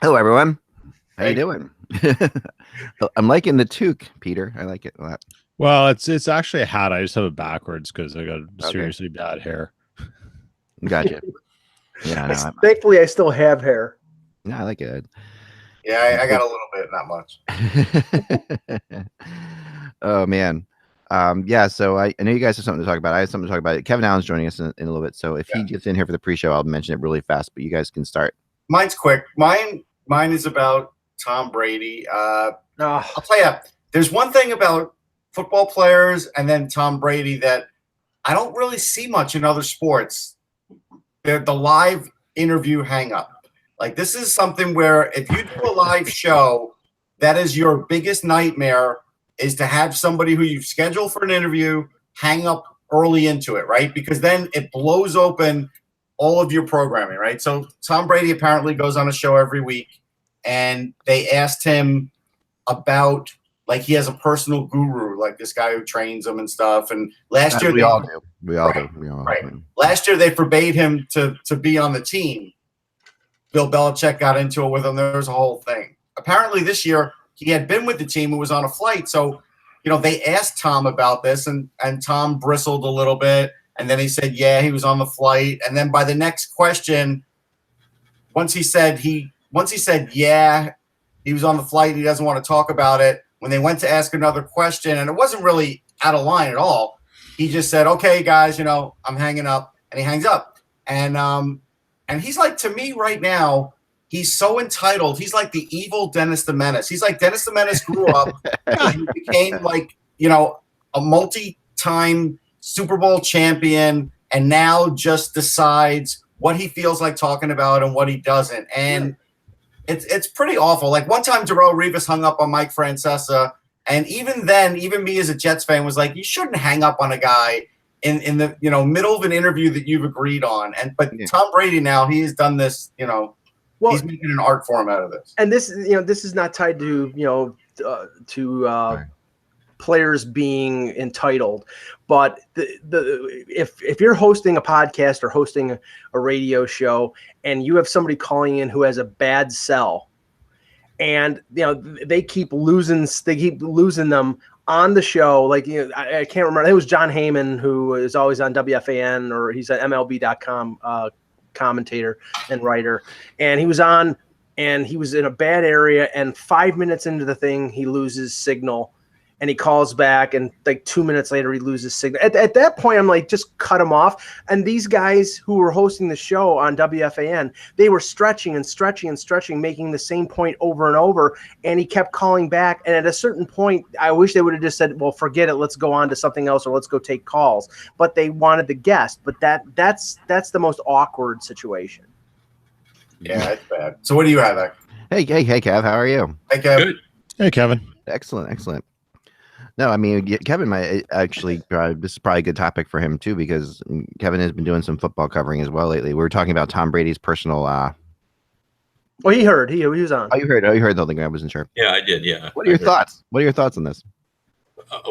Hello, everyone. How you Hey. doing? I'm liking the toque, Peter. I like it a lot. Well, it's actually a hat. I just have it backwards because I got Okay, seriously bad hair. gotcha. Yeah, no, Thankfully, I still have hair. I like it. Yeah, I got a little bit, not much. Oh man, yeah. So I know you guys have something to talk about. I have something to talk about. Kevin Allen's joining us in a little bit. So if he gets in here for the pre-show, I'll mention it really fast. But you guys can start. Mine's quick. Mine is about Tom Brady. I'll tell you, there's one thing about football players and then Tom Brady that I don't really see much in other sports. The live interview hang up. Like, this is something where if you do a live show, that is your biggest nightmare, is to have somebody who you've scheduled for an interview hang up early into it, right? Because then it blows open all of your programming, right? So Tom Brady apparently goes on a show every week, and they asked him about, like, he has a personal guru, like this guy who trains him and stuff. And last year we all do. We all do. We all right. do. Last year they forbade him to be on the team. Bill Belichick got into it with him. There was a whole thing. Apparently this year he had been with the team and was on a flight. So, they asked Tom about this, and Tom bristled a little bit. And then he said, yeah, he was on the flight. And then by the next question, once he said, yeah, he was on the flight, he doesn't want to talk about it. When they went to ask another question, and it wasn't really out of line at all, he just said, okay, guys, I'm hanging up. And he hangs up. And he's like, to me right now, he's so entitled. He's like the evil Dennis the Menace. He's like Dennis the Menace grew up and became like, a multi-time Super Bowl champion, and now just decides what he feels like talking about and what he doesn't. And it's pretty awful. Like, one time Darrelle Revis hung up on Mike Francesa, and even then, even me as a Jets fan was like, you shouldn't hang up on a guy in the middle of an interview that you've agreed on. But Tom Brady now, he has done this, he's making an art form out of this. And this is not tied to players being entitled, but if you're hosting a podcast or hosting a radio show and you have somebody calling in who has a bad sell, and they keep losing them on the show, like, I can't remember. It was John Heyman, who is always on WFAN, or he's an MLB.com commentator and writer, and he was on, and he was in a bad area, and 5 minutes into the thing, he loses signal, and he calls back, and like 2 minutes later, he loses signal. At that point, I'm like, just cut him off. And these guys who were hosting the show on WFAN, they were stretching and stretching and stretching, making the same point over and over, and he kept calling back. And at a certain point, I wish they would have just said, well, forget it, let's go on to something else, or let's go take calls. But they wanted the guest. But that's the most awkward situation. Yeah, it's bad. So what do you have, Ek? Hey, Kev. How are you? Hey, Kev. Good. Hey, Kevin. Excellent. No, I mean, Kevin might actually, this is probably a good topic for him too, because Kevin has been doing some football covering as well lately. We were talking about Tom Brady's personal. Well, he heard. He was on. Oh, you heard the whole thing. I wasn't sure. Yeah, I did. Yeah. What are your thoughts? What are your thoughts on this?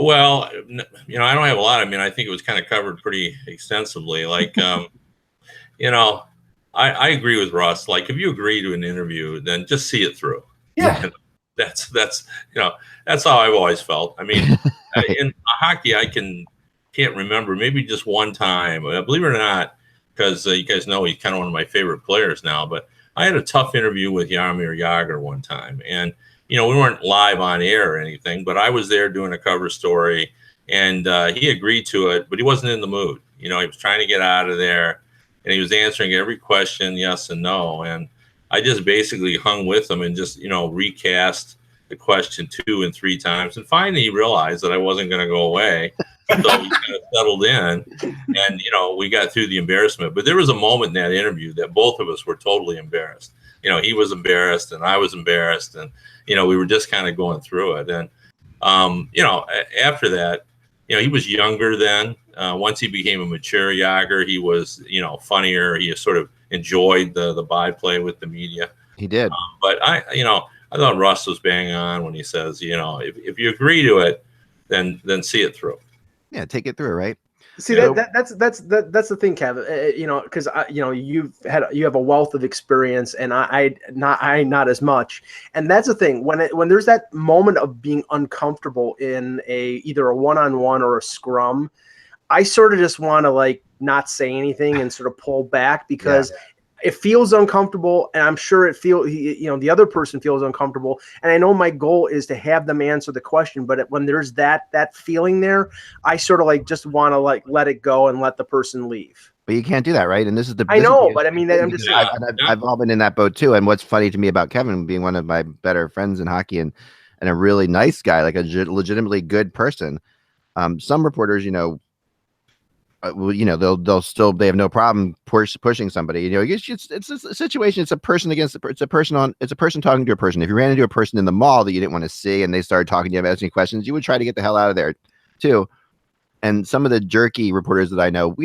Well, I don't have a lot. I mean, I think it was kind of covered pretty extensively. Like, I agree with Russ. Like, if you agree to an interview, then just see it through. Yeah. That's how I've always felt. I mean, in hockey, I can't remember, maybe just one time, believe it or not, because you guys know he's kind of one of my favorite players now, but I had a tough interview with Jaromir Jagr one time, and we weren't live on air or anything, but I was there doing a cover story, and he agreed to it, but he wasn't in the mood. He was trying to get out of there, and he was answering every question yes and no, and I just basically hung with him and just, recast the question 2 and 3 times. And finally he realized that I wasn't going to go away. So we kind of settled in, and, we got through the embarrassment. But there was a moment in that interview that both of us were totally embarrassed. He was embarrassed and I was embarrassed, and, we were just kind of going through it. And, after that, he was younger then. Once he became a mature Jagr, he was, funnier. He sort of enjoyed the byplay with the media. He did. But I thought Russ was bang on when he says, if you agree to it, then see it through. Yeah, take it through, right? See You know? that's the thing, Kev. You know, because you have a wealth of experience, and I not as much. And that's the thing when there's that moment of being uncomfortable in either a one-on-one or a scrum, I sort of just want to like not say anything and sort of pull back because it feels uncomfortable, and I'm sure the other person feels uncomfortable. And I know my goal is to have them answer the question, but when there's that feeling there, I sort of like just want to like let it go and let the person leave. But you can't do that, right? And this is I know, but I mean, I'm just saying. I've all been in that boat too. And what's funny to me about Kevin being one of my better friends in hockey and a really nice guy, like a legitimately good person. Some reporters, they have no problem pushing somebody. It's a situation. It's a person it's a person talking to a person. If you ran into a person in the mall that you didn't want to see and they started talking to you, asking questions, you would try to get the hell out of there too. And some of the jerky reporters that I know,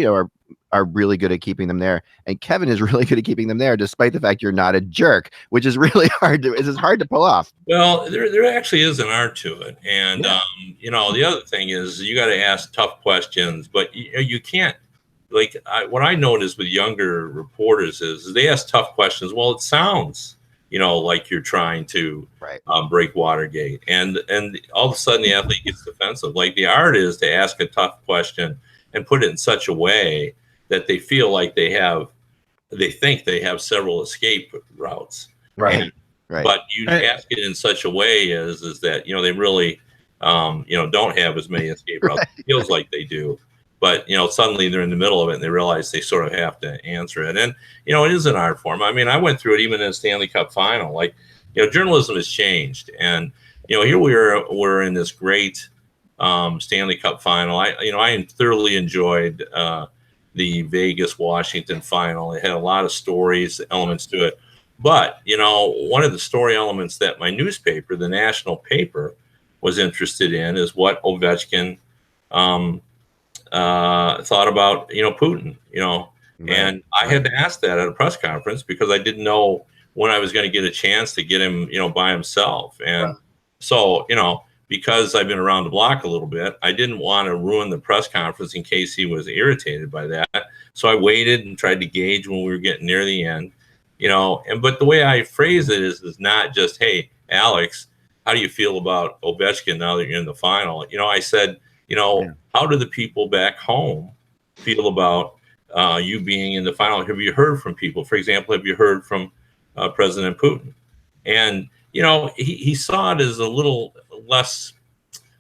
are really good at keeping them there. And Kevin is really good at keeping them there, despite the fact you're not a jerk, which is really hard to pull off. Well, there actually is an art to it. And, the other thing is you got to ask tough questions, but you can't, what I notice with younger reporters is they ask tough questions. Well, it sounds, like you're trying to break Watergate. And all of a sudden the athlete gets defensive. Like the art is to ask a tough question and put it in such a way that they feel like they think they have several escape routes. Right. But you ask it in such a way is that, they really, don't have as many escape routes. It feels like they do. But, suddenly they're in the middle of it and they realize they sort of have to answer it. And, it is an art form. I mean, I went through it even in the Stanley Cup final. Like, journalism has changed. And, here we're in this great Stanley Cup final. I thoroughly enjoyed the Vegas-Washington final. It had a lot of stories, elements to it. But, one of the story elements that my newspaper, the national paper, was interested in is what Ovechkin thought about, Putin, and I had to ask that at a press conference because I didn't know when I was going to get a chance to get him, by himself. And so, because I've been around the block a little bit, I didn't want to ruin the press conference in case he was irritated by that. So I waited and tried to gauge when we were getting near the end, but the way I phrase it is not just, hey, Alex, how do you feel about Ovechkin now that you're in the final? I said, how do the people back home feel about you being in the final? Have you heard from people? For example, have you heard from President Putin? And, he saw it as a little less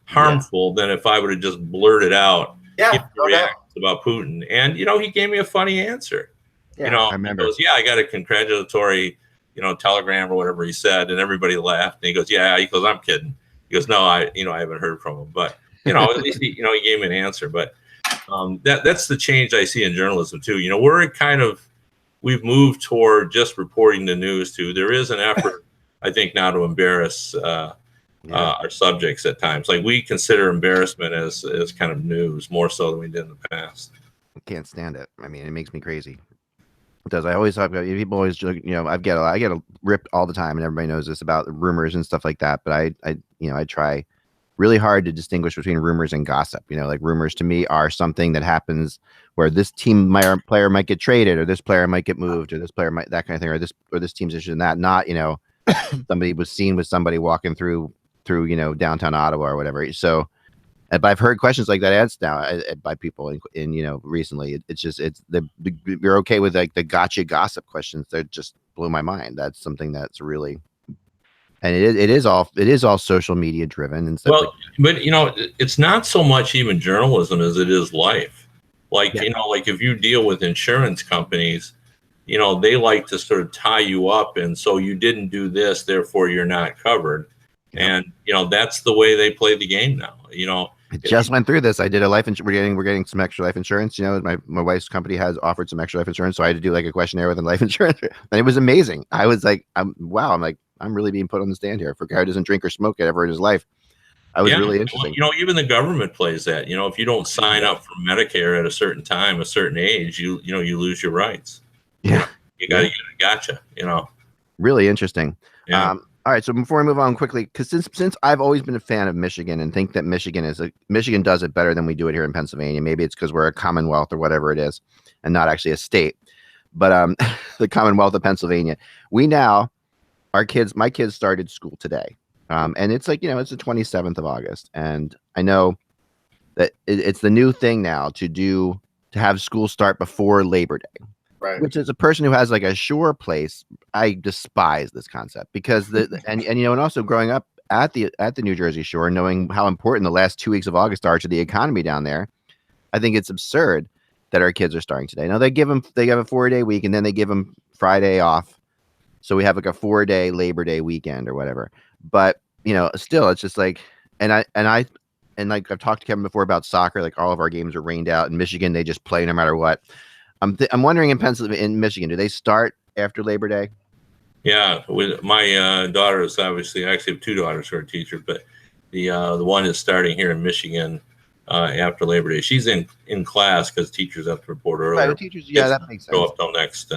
harmful than if I would have just blurted out reactions about Putin. And, he gave me a funny answer. I remember. He goes, I got a congratulatory, telegram or whatever he said. And everybody laughed. And he goes, he goes, I'm kidding. He goes, no, I haven't heard from him. But, at least he gave me an answer. But that's the change I see in journalism too. We've moved toward just reporting the news too. There is an effort, I think, now to embarrass our subjects at times. Like we consider embarrassment as kind of news more so than we did in the past. I can't stand it. I mean, it makes me crazy. It does. I always talk about people always, I get ripped all the time, and everybody knows this about rumors and stuff like that. But I try really hard to distinguish between rumors and gossip. Like rumors to me are something that happens where this player might get traded, or this player might get moved, or this player might, that kind of thing, or this team's interested in that. Not, somebody was seen with somebody walking through downtown Ottawa or whatever. So, but I've heard questions like that asked now by people in recently. You're okay with like the gotcha gossip questions that just blew my mind. That's something that's really. And it is all social media driven and stuff. Well, but it's not so much even journalism as it is life. Like like if you deal with insurance companies, they like to sort of tie you up, and so you didn't do this, therefore you're not covered. And that's the way they play the game now. I just went through this. I did a life insurance. We're getting some extra life insurance. My wife's company has offered some extra life insurance, so I had to do like a questionnaire with life insurance, and it was amazing. I was like, wow. I'm like, I'm really being put on the stand here for a guy who doesn't drink or smoke ever in his life. I was really interesting. Even the government plays that. If you don't sign up for Medicare at a certain time, a certain age, you lose your rights. Yeah, you got to get a gotcha. Really interesting. Yeah. All right, so before we move on quickly, because since I've always been a fan of Michigan and think that Michigan does it better than we do it here in Pennsylvania. Maybe it's because we're a Commonwealth or whatever it is, and not actually a state. But the Commonwealth of Pennsylvania, my kids started school today, and it's like it's the 27th of August, and I know that it's the new thing now to have school start before Labor Day. Right. Which is a person who has like a shore place. I despise this concept because and also growing up at the New Jersey shore, knowing how important the last 2 weeks of August are to the economy down there, I think it's absurd that our kids are starting today. Now they have a 4-day week and then they give them Friday off, so we have like a 4-day Labor Day weekend or whatever. But still, it's just like, and like I've talked to Kevin before about soccer. Like all of our games are rained out. In Michigan, they just play no matter what. I'm wondering in Michigan, do they start after Labor Day? Yeah, with my daughter is obviously, I actually have two daughters who are teachers, but the one is starting here in Michigan after Labor Day. She's in class because teachers have to report earlier. Right, teachers, yeah, that makes sense. Go up till next.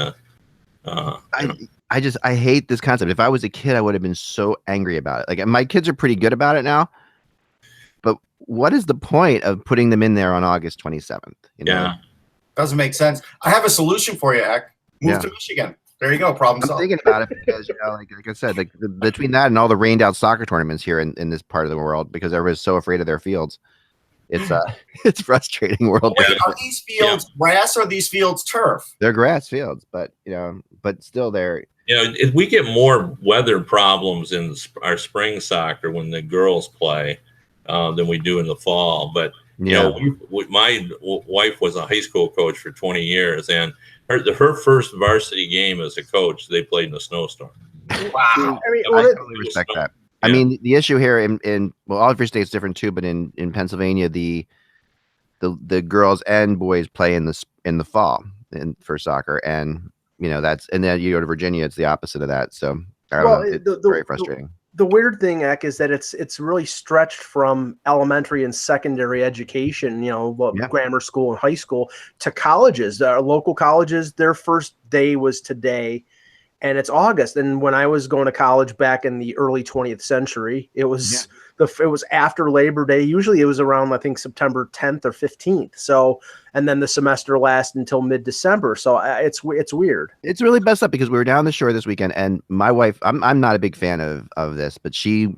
I hate this concept. If I was a kid, I would have been so angry about it. Like my kids are pretty good about it now, but what is the point of putting them in there on August 27th? Yeah. Doesn't make sense. I have a solution for you, Eck. Move to Michigan. There you go. Problem solved. I'm thinking about it because, like I said, like between that and all the rained out soccer tournaments here in this part of the world, because everybody's so afraid of their fields, it's frustrating world. Wait, are these fields grass or are these fields turf? They're grass fields, but still they're. If we get more weather problems in our spring soccer when the girls play than we do in the fall, but. My wife was a high school coach for 20 years, and her first varsity game as a coach, they played in a snowstorm. Wow. I totally respect that. Yeah. I mean, the issue here in all of your states different too, but in Pennsylvania, the girls and boys play in the fall for soccer, and and then you go to Virginia, it's the opposite of that. So I don't know, it's very frustrating. The weird thing, Eck, is that it's really stretched from elementary and secondary education, grammar school and high school, to colleges. Local colleges, their first day was today, and it's August. And when I was going to college back in the early 20th century, it was it was after Labor Day. Usually it was around, I think, September 10th or 15th. So, and then the semester lasts until mid-December. So it's weird. It's really messed up because we were down the shore this weekend, and my wife, I'm not a big fan of this, but she's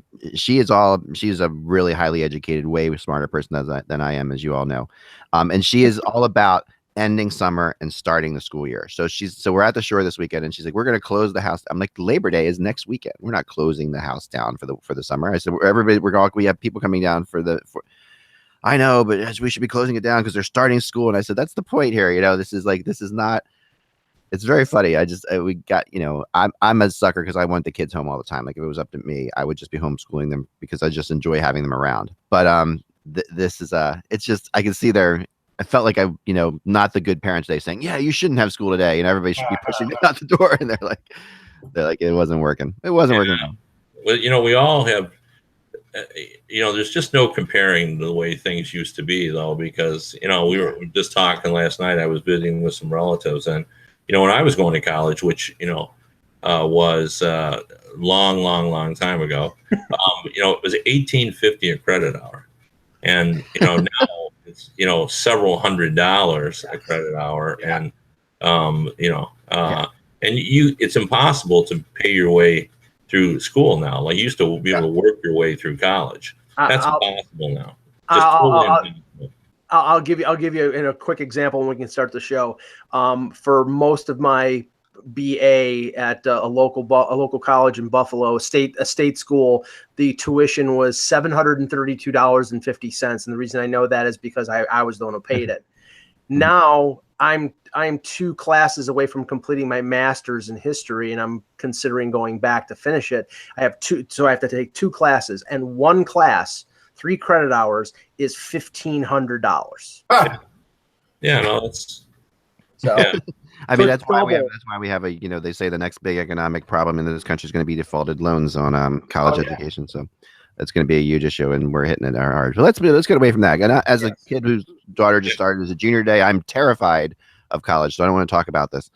a really highly educated, way smarter person than I am, as you all know. And she is all about ending summer and starting the school year. So we're at the shore this weekend, and she's like, we're going to close the house. I'm like, Labor Day is next weekend. We're not closing the house down for the summer. I said, we have people coming down I know, but we should be closing it down because they're starting school. And I said, that's the point here. This is not, it's very funny. I'm a sucker because I want the kids home all the time. Like if it was up to me, I would just be homeschooling them because I just enjoy having them around. But this is it's just, I can see I felt like not the good parents today saying, yeah, you shouldn't have school today. And everybody should be pushing me out the door. And they're like, it wasn't working. It wasn't working. Well, we all have, there's just no comparing the way things used to be though, because, we were just talking last night, I was visiting with some relatives, and, when I was going to college, which, was long time ago, it was $18.50 a credit hour. And, now it's, several $100s a credit hour. And, it's impossible to pay your way through school now. Like you used to be able to work your way through college. That's impossible now. I'll give you in a quick example, and we can start the show. For most of my BA at a local college in Buffalo, a state school, the tuition was $732.50. And the reason I know that is because I was the one who paid it. Now I'm 2 classes away from completing my master's in history, and I'm considering going back to finish it. I have 2, so I have to take 2 classes, and 1 class, 3 credit hours, is $1,500. Yeah, no, that's so. Yeah. I mean, that's why we have a, they say the next big economic problem in this country is going to be defaulted loans on college education. So that's going to be a huge issue, and we're hitting it hard. So let's get away from that. And as a kid whose daughter just started as a junior day, I'm terrified of college, so I don't want to talk about this.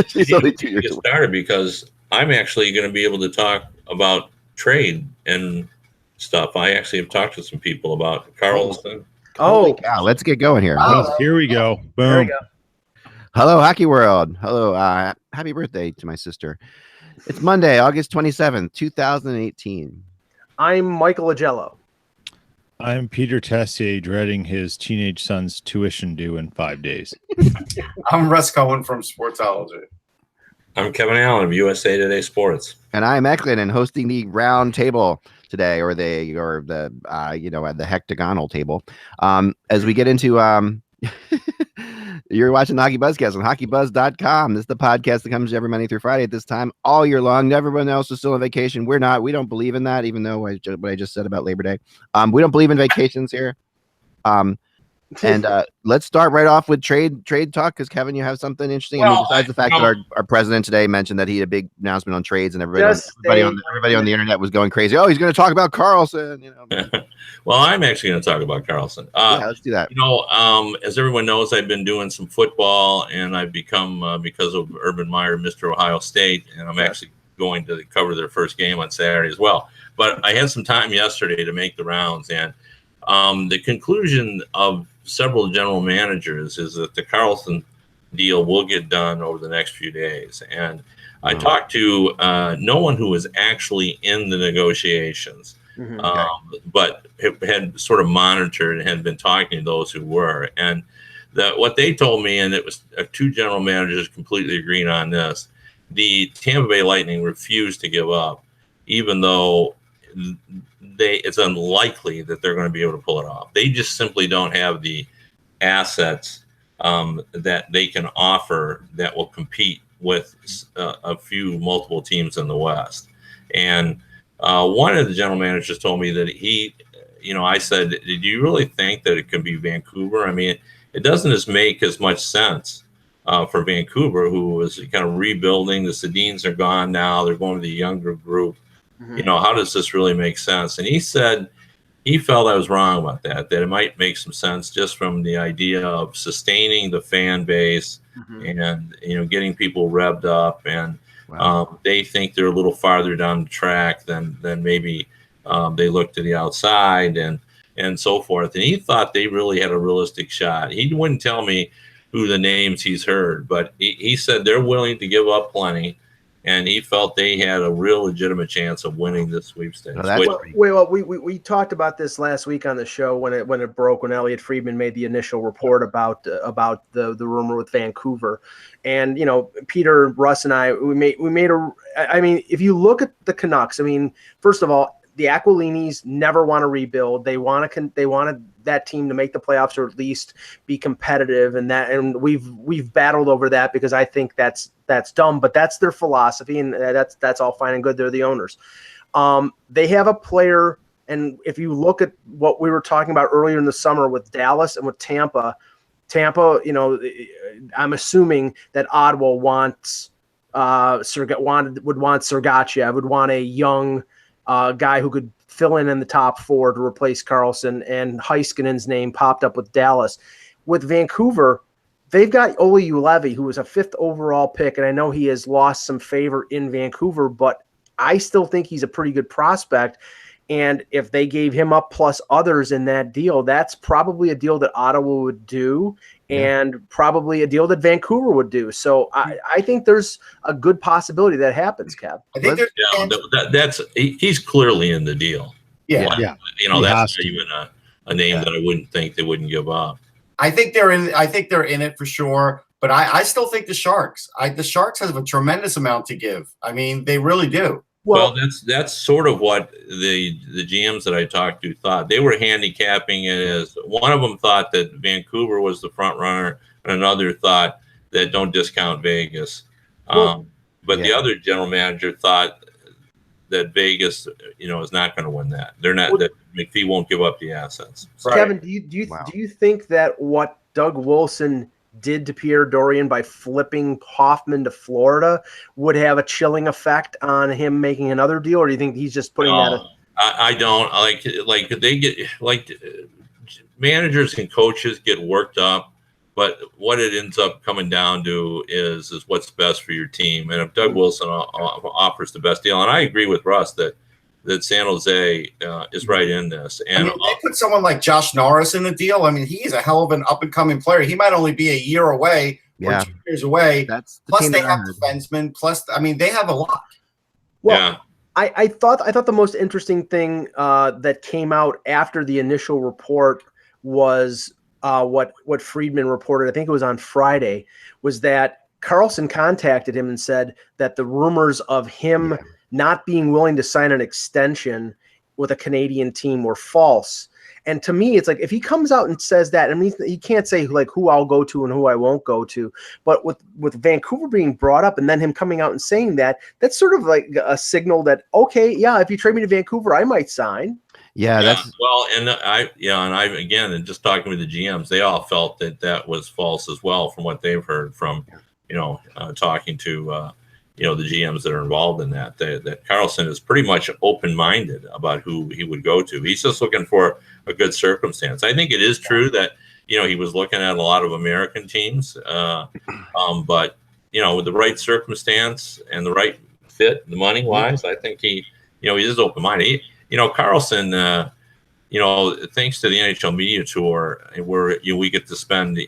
She's only 2 years old. Started because I'm actually going to be able to talk about trade and stuff. I actually have talked to some people about Carlson. Holy cow, let's get going here. Wow. Here we go. There we Boom. go. Hello, Hockey World. Hello. Happy birthday to my sister. It's Monday, August 27th, 2018. I'm Michael Agello. I'm Peter Tessier, dreading his teenage son's tuition due in 5 days. I'm Russ Cohen from Sportsology. I'm Kevin Allen of USA Today Sports. And I'm Eklund and hosting the round table today, or the the hectagonal table. As we get into you're watching the Hockey Buzzcast on HockeyBuzz.com. This is the podcast that comes every Monday through Friday at this time, all year long. Everyone else is still on vacation. We're not. We don't believe in that, even though what I just said about Labor Day. We don't believe in vacations here. And let's start right off with trade talk, because Kevin, you have something interesting. Well, besides the fact that our president today mentioned that he had a big announcement on trades, and everybody on the internet was going crazy. Oh, he's going to talk about Carlson. Well, I'm actually going to talk about Carlson. Yeah, let's do that. As everyone knows, I've been doing some football, and I've become, because of Urban Meyer, Mr. Ohio State, and I'm actually going to cover their first game on Saturday as well. But I had some time yesterday to make the rounds, and the conclusion of several general managers is that the Carlson deal will get done over the next few days. And I talked to no one who was actually in the negotiations, but had sort of monitored and had been talking to those who were. And what they told me, and it was two general managers completely agreeing on this, the Tampa Bay Lightning refused to give up, even though it's unlikely that they're going to be able to pull it off. They just simply don't have the assets that they can offer that will compete with multiple teams in the West. And one of the general managers told me that I said, "Did you really think that it could be Vancouver?" I mean, it doesn't make as much sense for Vancouver, who is kind of rebuilding. The Sedins are gone now; they're going to the younger group. How does this really make sense? And he said he felt I was wrong about that it might make some sense just from the idea of sustaining the fan base and, getting people revved up. And they think they're a little farther down the track than maybe they look to the outside and so forth. And he thought they really had a realistic shot. He wouldn't tell me who the names he's heard, but he said they're willing to give up plenty. And he felt they had a real legitimate chance of winning this sweepstakes. We talked about this last week on the show when it broke, when Elliot Friedman made the initial report about the rumor with Vancouver, and Peter, Russ, and I made if you look at the Canucks, first of all, the Aquilinis never want to rebuild. They wanted that team to make the playoffs or at least be competitive, and we've battled over that because I think that's dumb, but that's their philosophy, and that's all fine and good. They're the owners. They have a player, and if you look at what we were talking about earlier in the summer with Dallas and with Tampa, I'm assuming that Ottawa would want Sergachev, would want a young guy who could fill in the top four to replace Carlson, and Heiskanen's name popped up with Dallas. With Vancouver, they've got Ole Ulevi, who was a 5th overall pick, and I know he has lost some favor in Vancouver, but I still think he's a pretty good prospect. And if they gave him up plus others in that deal, that's probably a deal that Ottawa would do, and probably a deal that Vancouver would do. So I think there's a good possibility that happens, Kev. I think he's clearly in the deal. Yeah. That's not even a name that I wouldn't think they wouldn't give up. I think they're in it for sure. But I still think the Sharks have a tremendous amount to give. They really do. Well, that's sort of what the GMs that I talked to thought. They were handicapping it as one of them thought that Vancouver was the front runner, and another thought that don't discount Vegas. The other general manager thought that Vegas, is not going to win that. They're not. That McPhee won't give up the assets. Right. Kevin, do you think that what Doug Wilson did to Pierre Dorian by flipping Hoffman to Florida would have a chilling effect on him making another deal, or do you think he's just putting that? I don't like they get managers and coaches get worked up But what it ends up coming down to is what's best for your team. And if Doug Wilson offers the best deal, and I agree with Russ that San Jose is right in this. And I mean, they put someone like Josh Norris in the deal. I mean, he's a hell of an up-and-coming player. He might only be a year away or 2 years away. Plus, they have defensemen. Plus, I mean, they have a lot. Well, yeah. I thought the most interesting thing that came out after the initial report was what Friedman reported. I think it was on Friday, was that Karlsson contacted him and said that the rumors of him not being willing to sign an extension with a Canadian team were false. And to me, it's like, if he comes out and says that, I mean, he can't say like who I'll go to and who I won't go to. But with Vancouver being brought up and then him coming out and saying that, that's sort of like a signal that, okay, yeah, if you trade me to Vancouver, I might sign. Yeah, that's well, and I again, and just talking with the GMs, they all felt that was false as well, from what they've heard from, talking to the GMs that are involved in that Karlsson is pretty much open-minded about who he would go to. He's just looking for a good circumstance. I think it is true that he was looking at a lot of American teams, but with the right circumstance and the right fit, the money wise, I think he is open-minded. Karlsson, thanks to the NHL media tour, where we get to spend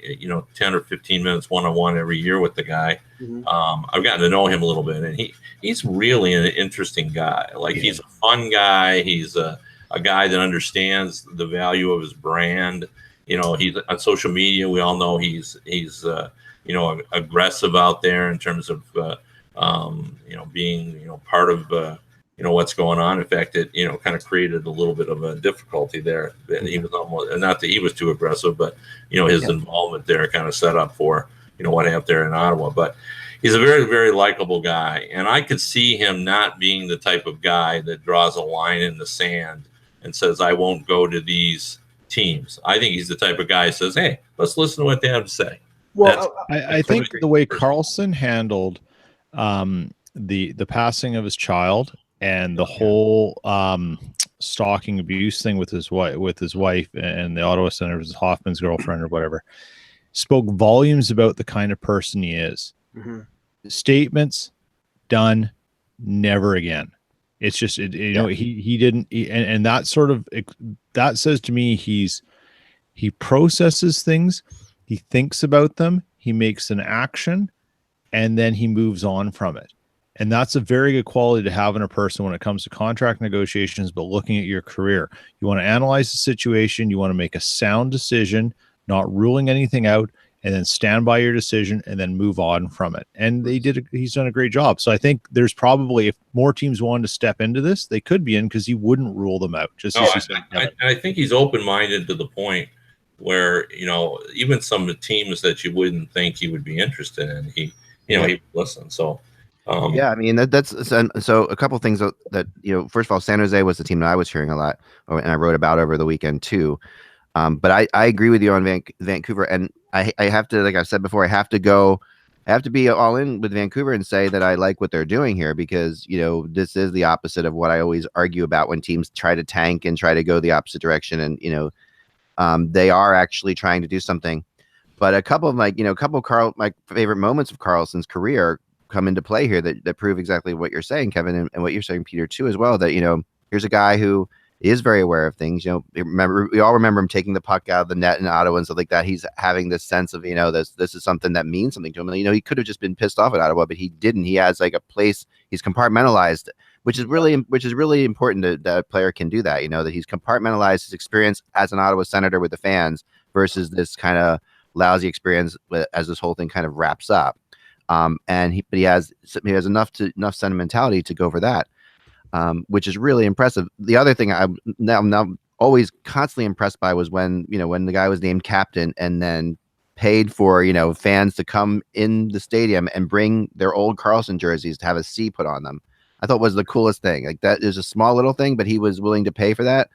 10 or 15 minutes one-on-one every year with the guy. I've gotten to know him a little bit, and he's really an interesting guy. Like, he's a fun guy. He's a guy that understands the value of his brand. He's on social media. We all know he's aggressive out there in terms of being part of what's going on. In fact, it kind of created a little bit of a difficulty there. He was almost, not that he was too aggressive, but his involvement there kind of set up for what happened there in Ottawa. But he's a very, very likable guy, and I could see him not being the type of guy that draws a line in the sand and says, I won't go to these teams. I think he's the type of guy who says, hey, let's listen to what they have to say. Well, I think the way Karlsson handled the passing of his child and the whole stalking abuse thing with his wife and the Ottawa Center, was Hoffman's girlfriend or whatever, spoke volumes about the kind of person he is. Statements done, never again. It's just he didn't, and that sort of, that says to me he processes things, he thinks about them, he makes an action, and then he moves on from it. And that's a very good quality to have in a person when it comes to contract negotiations, but looking at your career. You want to analyze the situation. You want to make a sound decision, not ruling anything out, and then stand by your decision and then move on from it. And he's done a great job. So I think there's probably, if more teams wanted to step into this, they could be in, because he wouldn't rule them out. I think he's open-minded to the point where, even some of the teams that you wouldn't think he would be interested in, he would listen. So, I mean, that's so a couple of things that first of all, San Jose was the team that I was hearing a lot, and I wrote about over the weekend too. But I agree with you on Vancouver, and I have to, like I've said before, I have to be all in with Vancouver and say that I like what they're doing here, because this is the opposite of what I always argue about when teams try to tank and try to go the opposite direction, and they are actually trying to do something. But a couple of my favorite moments of Karlsson's career come into play here that prove exactly what you're saying, Kevin, and what you're saying, Peter, too, as well, that here's a guy who is very aware of things. We all remember him taking the puck out of the net in Ottawa and stuff like that. He's having this sense of this is something that means something to him. And, he could have just been pissed off at Ottawa, but he didn't. He has like a place, he's compartmentalized, which is really important that a player can do that. That he's compartmentalized his experience as an Ottawa Senator with the fans versus this kind of lousy experience as this whole thing kind of wraps up. But he has enough sentimentality to go for that, which is really impressive. The other thing I'm now always constantly impressed by was when the guy was named captain and then paid for fans to come in the stadium and bring their old Karlsson jerseys to have a C put on them. I thought was the coolest thing. Like, that is a small little thing, but he was willing to pay for that,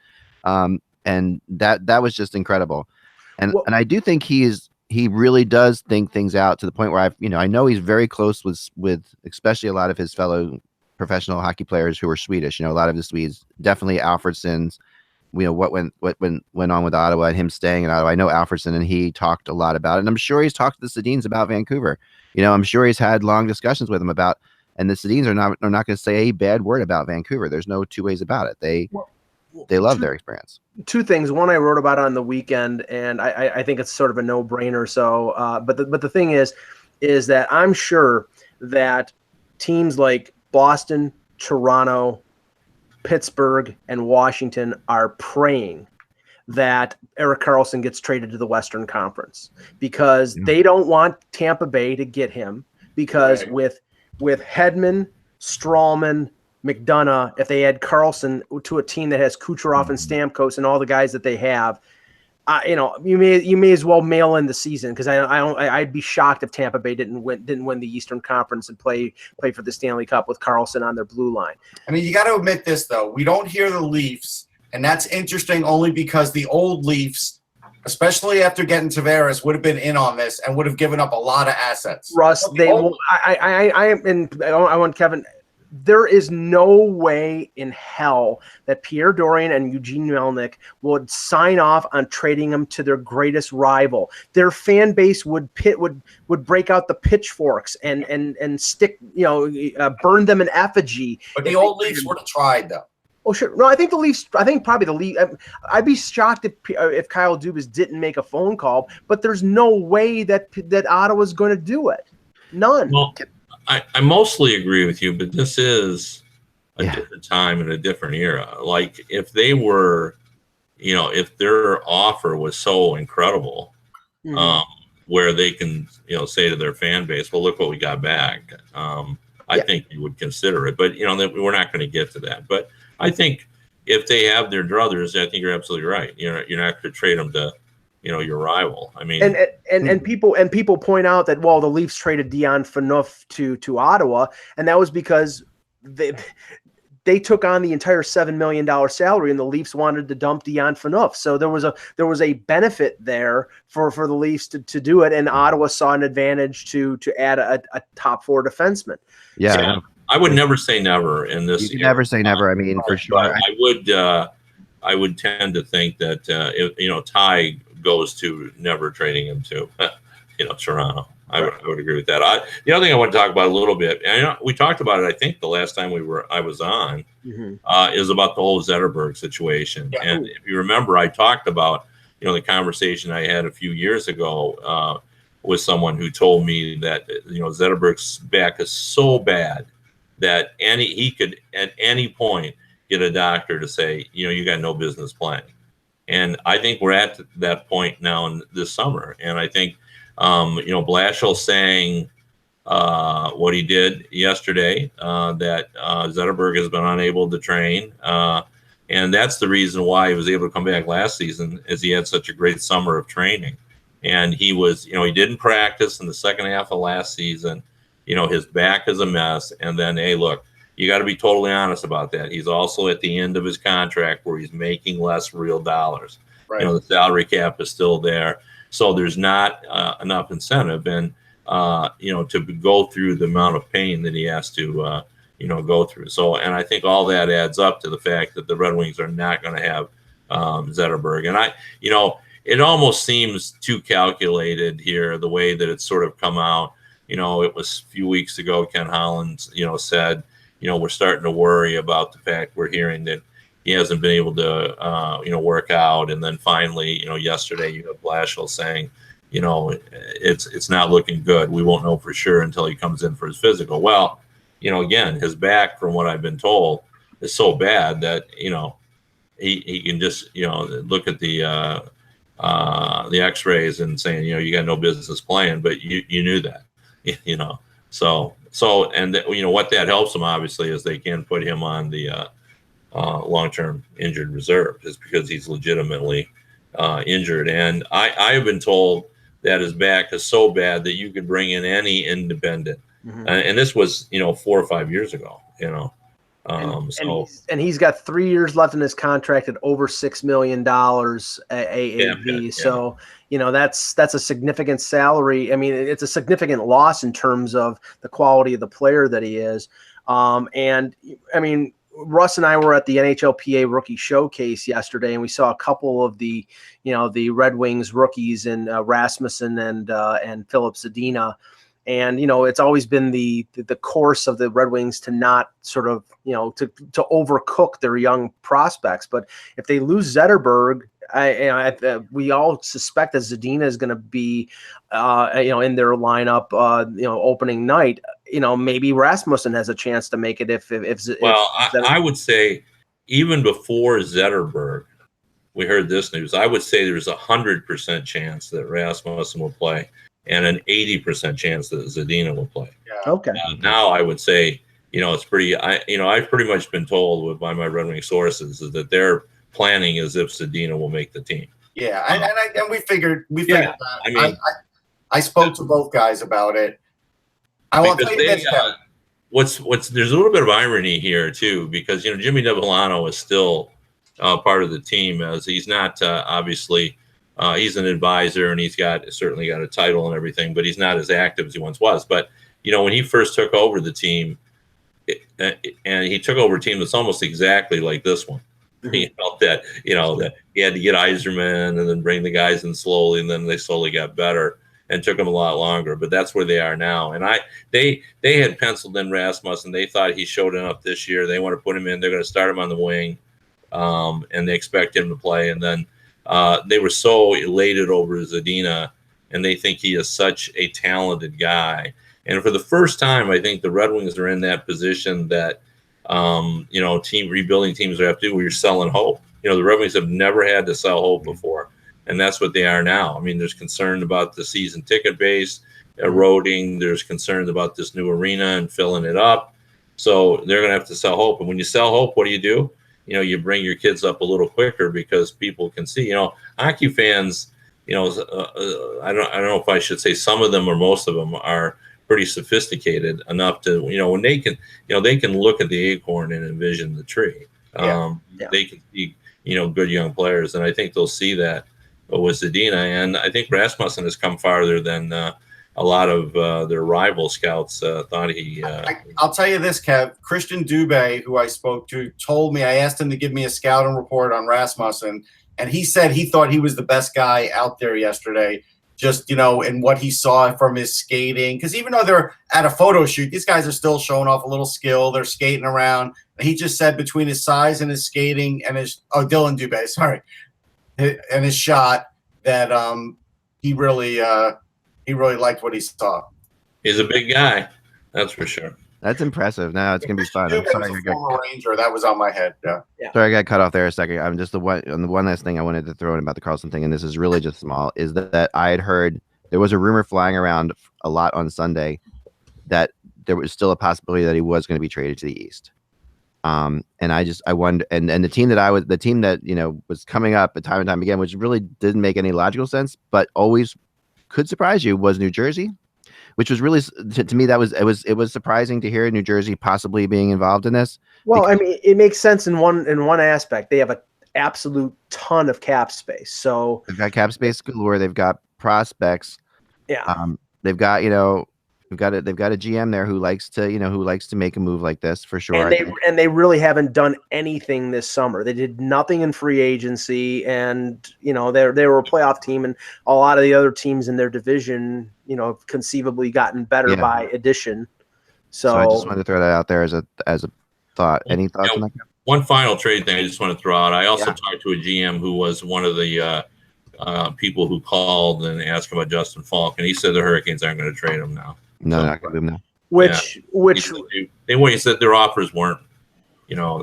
and that was just incredible. And I do think he really does think things out to the point where I know he's very close with especially a lot of his fellow professional hockey players who are Swedish. A lot of the Swedes, definitely Alfredssons, what went on with Ottawa and him staying in Ottawa. I know Alfredson and he talked a lot about it, and I'm sure he's talked to the Sedins about Vancouver. I'm sure he's had long discussions with them about, and the Sedins are not going to say a bad word about Vancouver. There's no two ways about it. They love their experience. Two things. One, I wrote about on the weekend, and I think it's sort of a no-brainer. So, but the thing is that I'm sure that teams like Boston, Toronto, Pittsburgh, and Washington are praying that Erik Karlsson gets traded to the Western Conference, because they don't want Tampa Bay to get him, because with Hedman, Strawman, McDonough, if they add Karlsson to a team that has Kucherov and Stamkos and all the guys that they have, you may as well mail in the season, because I'd be shocked if Tampa Bay didn't win the Eastern Conference and play for the Stanley Cup with Karlsson on their blue line. I mean, you got to admit this though. We don't hear the Leafs, and that's interesting only because the old Leafs, especially after getting Tavares, would have been in on this and would have given up a lot of assets. Russ, I want Kevin. There is no way in hell that Pierre Dorian and Eugene Melnyk would sign off on trading them to their greatest rival. Their fan base would break out the pitchforks and stick, burn them in effigy. But the old Leafs would have tried, though. Oh, sure. No, I think probably the Leafs. I'd be shocked if Kyle Dubas didn't make a phone call, but there's no way that Ottawa's going to do it. None. Well, I mostly agree with you, but this is a different time and a different era. Like, if they were, if their offer was so incredible, where they can, say to their fan base, well, look what we got back. I think you would consider it, but we're not going to get to that. But I think if they have their druthers, I think you're absolutely right. You're not going to trade them to, your rival. I mean, and people point out that, well, the Leafs traded Dion Phaneuf to Ottawa, and that was because they took on the entire $7 million salary, and the Leafs wanted to dump Dion Phaneuf. So there was a benefit there for the Leafs to do it, and Ottawa saw an advantage to add a top four defenseman. Yeah. So, I would never say never in this. You can never say never. I mean, for sure. I would tend to think that if Ty goes to never trading him to Toronto. I would agree with that. The other thing I want to talk about a little bit, and we talked about it, I think the last time I was on, is about the whole Zetterberg situation. Yeah. And if you remember, I talked about the conversation I had a few years ago with someone who told me that Zetterberg's back is so bad that he could at any point get a doctor to say, you got no business playing. And I think we're at that point now in this summer. And I think, Blashill saying what he did yesterday, that Zetterberg has been unable to train. And that's the reason why he was able to come back last season, is he had such a great summer of training. And he was, he didn't practice in the second half of last season. His back is a mess. And then, hey, look, you got to be totally honest about that. He's also at the end of his contract where he's making less real dollars. Right. The salary cap is still there. So there's not enough incentive. And, to go through the amount of pain that he has to, go through. So, and I think all that adds up to the fact that the Red Wings are not going to have Zetterberg. And it almost seems too calculated here, the way that it's sort of come out. It was a few weeks ago, Ken Holland, said, we're starting to worry about the fact we're hearing that he hasn't been able to, work out. And then finally, yesterday you have Blashill saying, it's not looking good. We won't know for sure until he comes in for his physical. Well, again, his back, from what I've been told, is so bad that, he can just, look at the x-rays and saying, you got no business playing, but you knew that, So, and what that helps them, obviously, is they can put him on the long-term injured reserve, just because he's legitimately injured. And I have been told that his back is so bad that you could bring in any independent. And this was, 4 or 5 years ago, and he's got 3 years left in his contract at over $6 million AAV. Yeah. So, that's a significant salary. I mean, it's a significant loss in terms of the quality of the player that he is. And I mean, Russ and I were at the NHLPA rookie showcase yesterday, and we saw a couple of the Red Wings rookies in Rasmussen and Philip Zadina. And, it's always been the course of the Red Wings to not sort of, to overcook their young prospects. But if they lose Zetterberg, we all suspect that Zadina is going to be, in their lineup, opening night. Maybe Rasmussen has a chance to make it if I would say even before Zetterberg, we heard this news. I would say there's 100% chance that Rasmussen will play, and an 80% chance that Zadina will play. Yeah. Okay. Now I would say, it's pretty. I've pretty much been told by my Red Wing sources is that they're planning as if Zadina will make the team. Yeah, and we figured that. I mean, I spoke to both guys about it. I will tell you this. There's a little bit of irony here too, because Jimmy Devellano is still part of the team, as he's not obviously. He's an advisor, and he's certainly got a title and everything, but he's not as active as he once was. But when he first took over the team, and he took over a team that's almost exactly like this one. He felt that that he had to get Yzerman and then bring the guys in slowly, and then they slowly got better, and took them a lot longer. But that's where they are now. And they had penciled in Rasmussen. They thought he showed enough this year. They want to put him in. They're going to start him on the wing, and they expect him to play. And then they were so elated over Zadina, and they think he is such a talented guy. And for the first time, I think the Red Wings are in that position that rebuilding teams have to do, where you're selling hope. The Red Wings have never had to sell hope before, and that's what they are now. I mean, there's concern about the season ticket base eroding. There's concerns about this new arena and filling it up. So they're going to have to sell hope. And when you sell hope, what do? You bring your kids up a little quicker because people can see. Hockey fans. I don't know if I should say some of them or most of them are pretty sophisticated enough to, when they can, they can look at the acorn and envision the tree. They can see, good young players, and I think they'll see that with Zadina. And I think Rasmussen has come farther than a lot of their rival scouts thought he. I'll tell you this, Kev. Christian Dubé, who I spoke to, told me, I asked him to give me a scouting report on Rasmussen, and he said he thought he was the best guy out there yesterday. Just, in what he saw from his skating. Because even though they're at a photo shoot, these guys are still showing off a little skill. They're skating around. And he just said between his size and his skating and Dylan Dubé, sorry, and his shot, that he really liked what he saw. He's a big guy. That's for sure. That's impressive. Now it's going to be fun. I'm sorry, was a former Ranger. That was on my head. Yeah. Sorry, I got cut off there a second. I'm just the one last thing I wanted to throw in about the Carlson thing, and this is really just small, is that I had heard there was a rumor flying around a lot on Sunday that there was still a possibility that he was going to be traded to the East. And I wonder, and the team that was coming up at time and time again, which really didn't make any logical sense, but always could surprise you, was New Jersey. Which was really, to me, it was surprising to hear New Jersey possibly being involved in this. Well, I mean, it makes sense in one aspect. They have an absolute ton of cap space. So they've got cap space galore. They've got prospects. Yeah. They've got they've got a GM there who likes to make a move like this for sure. And they really haven't done anything this summer. They did nothing in free agency, and they were a playoff team, and a lot of the other teams in their division, have conceivably gotten better by addition. So I just wanted to throw that out there as a thought. Any thoughts on that? One final trade thing I just want to throw out. I also talked to a GM who was one of the people who called and asked about Justin Falk, and he said the Hurricanes aren't going to trade him now. No, not going to do them now. He said their offers weren't.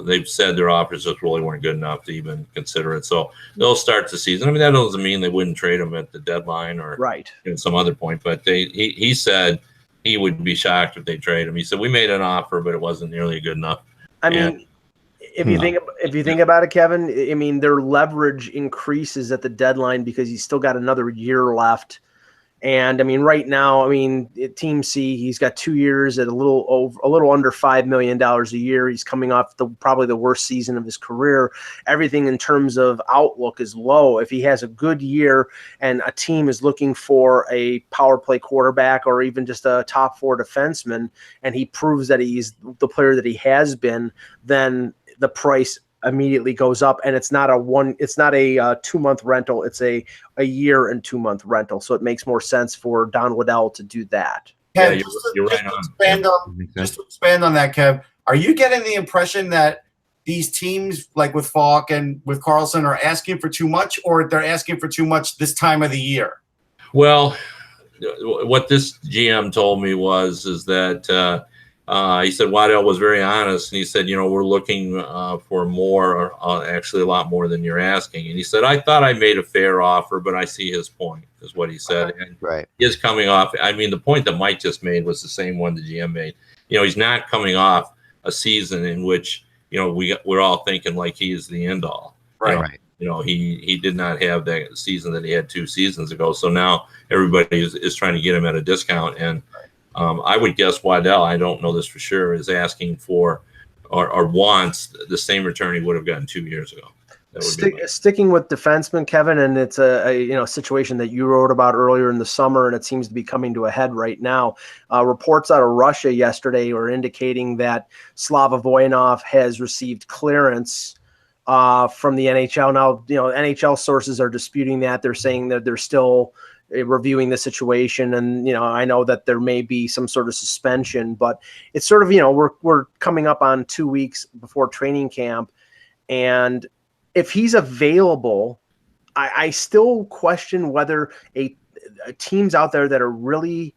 They've said their offers just really weren't good enough to even consider it. So they'll start the season. I mean, that doesn't mean they wouldn't trade him at the deadline or at some other point. But he said he would be shocked if they trade him. He said we made an offer, but it wasn't nearly good enough. I mean, if you think about it, Kevin, I mean, their leverage increases at the deadline because he's still got another year left. And I mean, right now, Team C, he's got 2 years at a little under $5 million a year. He's coming off probably the worst season of his career. Everything in terms of outlook is low. If he has a good year and a team is looking for a power play quarterback or even just a top four defenseman, and he proves that he's the player that he has been, then the price immediately goes up, and it's not a 2-month rental. It's a year and 2-month rental. So it makes more sense for Don Waddell to do that. Kev, you're right on. Just to expand on that, Kev, are you getting the impression that these teams, like with Falk and with Carlson, are asking for too much, or they're asking for too much this time of the year? Well, what this GM told me is that he said Waddell was very honest, and he said, we're looking for more, actually a lot more than you're asking. And he said, I thought I made a fair offer, but I see his point, is what he said. And right. He is coming off. I mean, the point that Mike just made was the same one the GM made. He's not coming off a season in which, we're all thinking like he is the end all. Right. He did not have that season that he had 2 seasons ago. So now everybody is trying to get him at a discount. And I would guess Waddell, I don't know this for sure, is asking for or wants the same return he would have gotten 2 years ago. Sticking with defensemen, Kevin, and it's a situation that you wrote about earlier in the summer, and it seems to be coming to a head right now. Reports out of Russia yesterday were indicating that Slava Voinov has received clearance from the NHL. Now, NHL sources are disputing that. They're saying that they're still reviewing the situation, and I know that there may be some sort of suspension, but it's sort of we're coming up on 2 weeks before training camp, and if he's available, I still question whether a teams out there that are really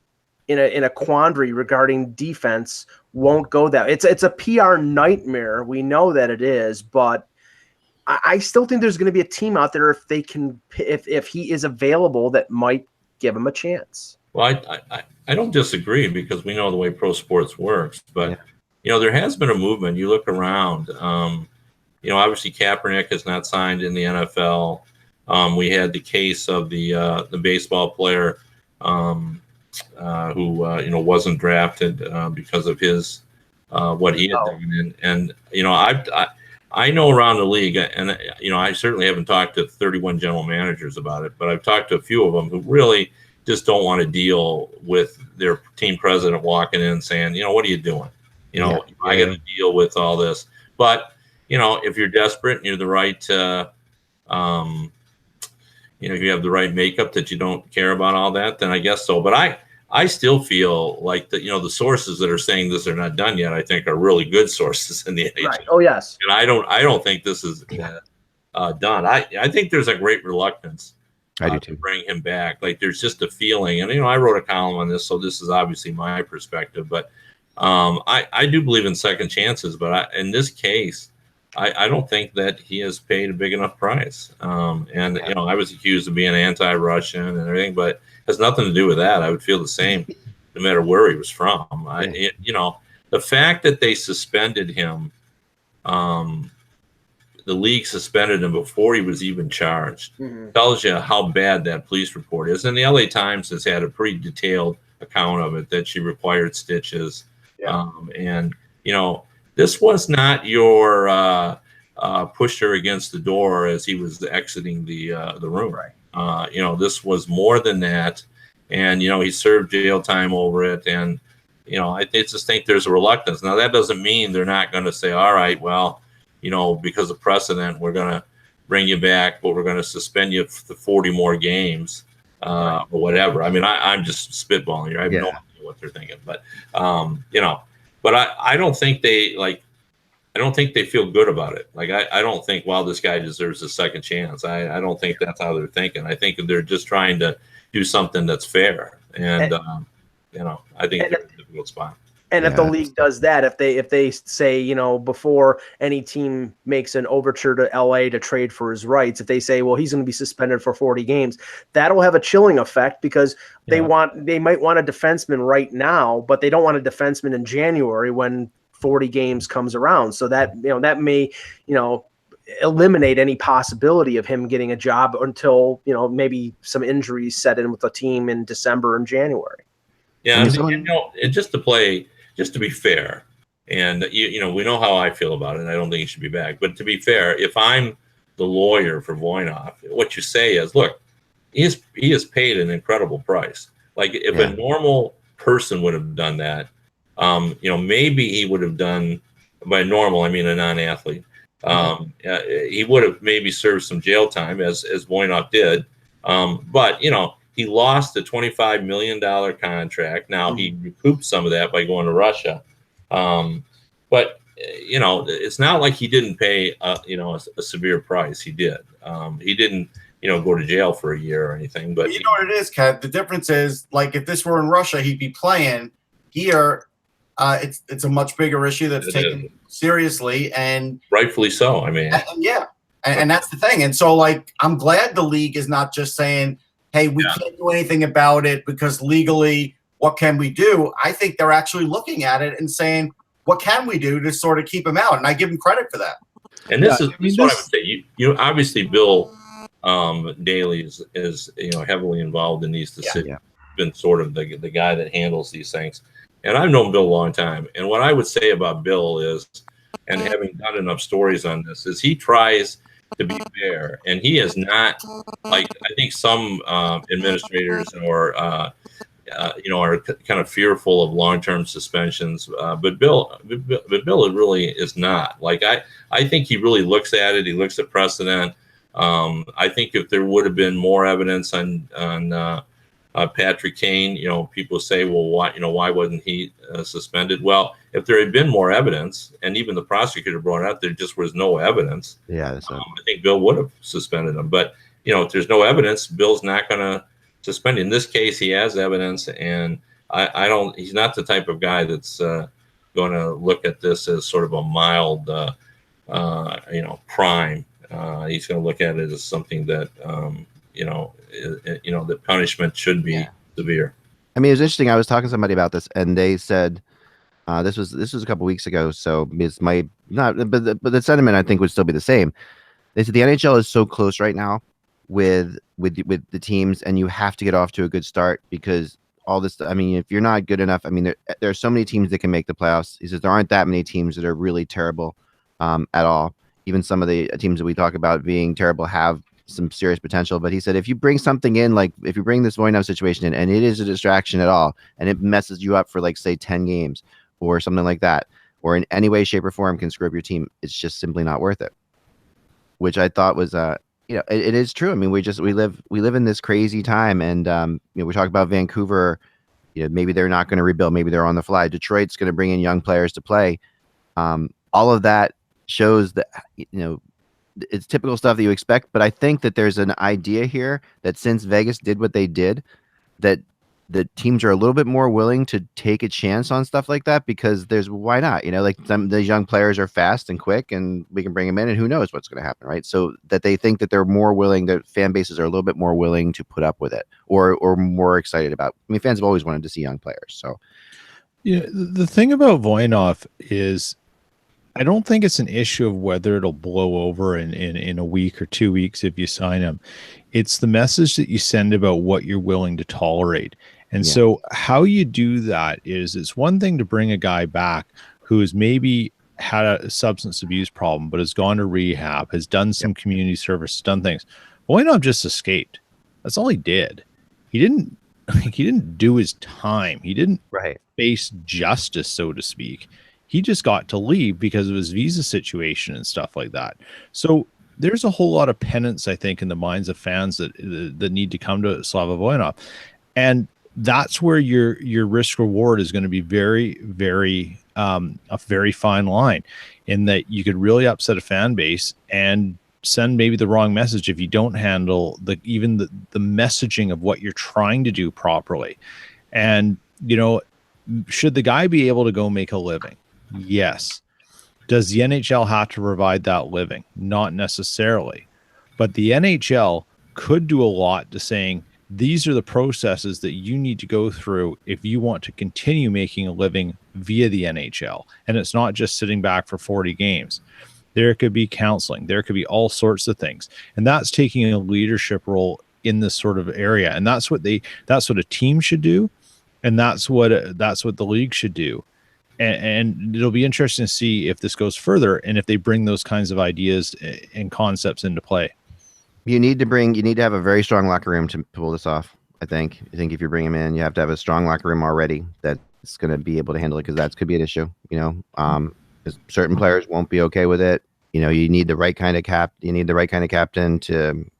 in a quandary regarding defense won't go that. It's a PR nightmare. We know that it is, but I still think there's going to be a team out there if he is available that might give him a chance. Well, I don't disagree, because we know the way pro sports works, but there has been a movement. You look around. Obviously Kaepernick is not signed in the NFL. We had the case of the baseball player who wasn't drafted because of his what he had done, and I know around the league, and I certainly haven't talked to 31 general managers about it, but I've talked to a few of them who really just don't want to deal with their team president walking in saying, what are you doing? I got to deal with all this, but if you're desperate and you're the right, if you have the right makeup that you don't care about all that, then I guess so. But I still feel like that, the sources that are saying this are not done yet, I think are really good sources in the NHL. Right. Oh, yes. And I don't think this is done. I think there's a great reluctance to bring him back. Like, there's just a feeling, and I wrote a column on this, so this is obviously my perspective, but I do believe in second chances. But in this case, I don't think that he has paid a big enough price. I was accused of being anti-Russian and everything, but it has nothing to do with that. I would feel the same no matter where he was from. The fact that they suspended him, the league suspended him before he was even charged, tells you how bad that police report is. And the LA Times has had a pretty detailed account of it, that she required stitches. This was not your push her against the door as he was exiting the room. Right. This was more than that, and he served jail time over it. And I just think there's a reluctance. Now, that doesn't mean they're not going to say, all right, well, because of precedent, we're going to bring you back, but we're going to suspend you for 40 more games or whatever. I mean, I'm just spitballing here. I have no idea what they're thinking, but But I don't think they I don't think they feel good about it. Like, I don't think, wow, this guy deserves a second chance. I don't think that's how they're thinking. I think they're just trying to do something that's fair. And I think they're in a difficult spot. And if the league does that, if they say, before any team makes an overture to LA to trade for his rights, if they say, well, he's going to be suspended for 40 games, that'll have a chilling effect, because they might want a defenseman right now, but they don't want a defenseman in January when 40 games comes around. So that, that may, eliminate any possibility of him getting a job until, maybe some injuries set in with the team in December and January. Yeah. And just to be fair, and we know how I feel about it, and I don't think he should be back. But to be fair, if I'm the lawyer for Voinov, what you say is, look, he has paid an incredible price. Like, if a normal person would have done that, maybe he would have done by normal, I mean a non-athlete. He would have maybe served some jail time as Voynov did. But, you know, he lost a $25 million contract. Now he recouped some of that by going to Russia. But, you know, it's not like he didn't pay, you know, a severe price. He did. He didn't, you know, go to jail for a year or anything. But you know what it is, Kev? The difference is, like, if this were in Russia, he'd be playing. Here, it's a much bigger issue that's taken seriously, and rightfully so. I mean, and that's the thing. And so, like, I'm glad the league is not just saying, "Hey, we can't do anything about it because legally, what can we do?" I think they're actually looking at it and saying, "What can we do to sort of keep him out?" And I give him credit for that. And this is what I would say. You obviously, Bill Daly is you know, heavily involved in these decisions. Been sort of the guy that handles these things. And I've known Bill a long time. And what I would say about Bill is, and having done enough stories on this, is he tries to be fair. And he is not, like, I think some administrators or, you know, are kind of fearful of long-term suspensions. But Bill really is not. Like, I think he really looks at it. He looks at precedent. I think if there would have been more evidence on Patrick Kane, you know, people say, well, why wasn't he suspended? Well, if there had been more evidence, and even the prosecutor brought it out, there just was no evidence. I think Bill would have suspended him. But, you know, if there's no evidence, Bill's not going to suspend him. In this case, he has evidence, and he's not the type of guy that's going to look at this as sort of a mild, you know, crime. He's going to look at it as something that, you know, the punishment should be severe. I mean, it was interesting. I was talking to somebody about this, and they said this was a couple weeks ago. So it's but the sentiment I think would still be the same. They said the NHL is so close right now with the teams, and you have to get off to a good start because all this. I mean, if you're not good enough, I mean, there are so many teams that can make the playoffs. He says there aren't that many teams that are really terrible at all. Even some of the teams that we talk about being terrible have some serious potential. But he said if you bring something in, like if you bring this Voynov situation in and it is a distraction at all and it messes you up for, like, say 10 games or something like that, or in any way, shape, or form can screw up your team, it's just simply not worth it. Which I thought was you know, it is true. I mean, we live in this crazy time, and you know, we talk about Vancouver, you know, maybe they're not going to rebuild, maybe they're on the fly. Detroit's going to bring in young players to play. All of that shows that, you know, it's typical stuff that you expect, but I think that there's an idea here that since Vegas did what they did, that the teams are a little bit more willing to take a chance on stuff like that because why not? You know, like these young players are fast and quick, and we can bring them in, and who knows what's going to happen, right? So that they think that they're more willing, that fan bases are a little bit more willing to put up with it, or more excited about. I mean, fans have always wanted to see young players. So, yeah, the thing about Voynov is, I don't think it's an issue of whether it'll blow over in a week or 2 weeks if you sign him. It's the message that you send about what you're willing to tolerate. And so how you do that is, it's one thing to bring a guy back who has maybe had a substance abuse problem, but has gone to rehab, has done some community service, done things. Voynov just escaped. That's all he did. He didn't do his time. He didn't face justice, so to speak. He just got to leave because of his visa situation and stuff like that. So there's a whole lot of penance, I think, in the minds of fans that need to come to Slava Voynov. And that's where your risk reward is going to be very, very a very fine line, in that you could really upset a fan base and send maybe the wrong message if you don't handle the messaging of what you're trying to do properly. And, you know, should the guy be able to go make a living? Yes. Does the NHL have to provide that living? Not necessarily. But the NHL could do a lot to saying, these are the processes that you need to go through if you want to continue making a living via the NHL. And it's not just sitting back for 40 games. There could be counseling. There could be all sorts of things. And that's taking a leadership role in this sort of area. And that's what a team should do. And that's what the league should do. And it'll be interesting to see if this goes further and if they bring those kinds of ideas and concepts into play. You need to have a very strong locker room to pull this off. I think if you bring him in, you have to have a strong locker room already that's going to be able to handle it, because that could be an issue. You know, because certain players won't be okay with it. You know, you need the right kind of captain to.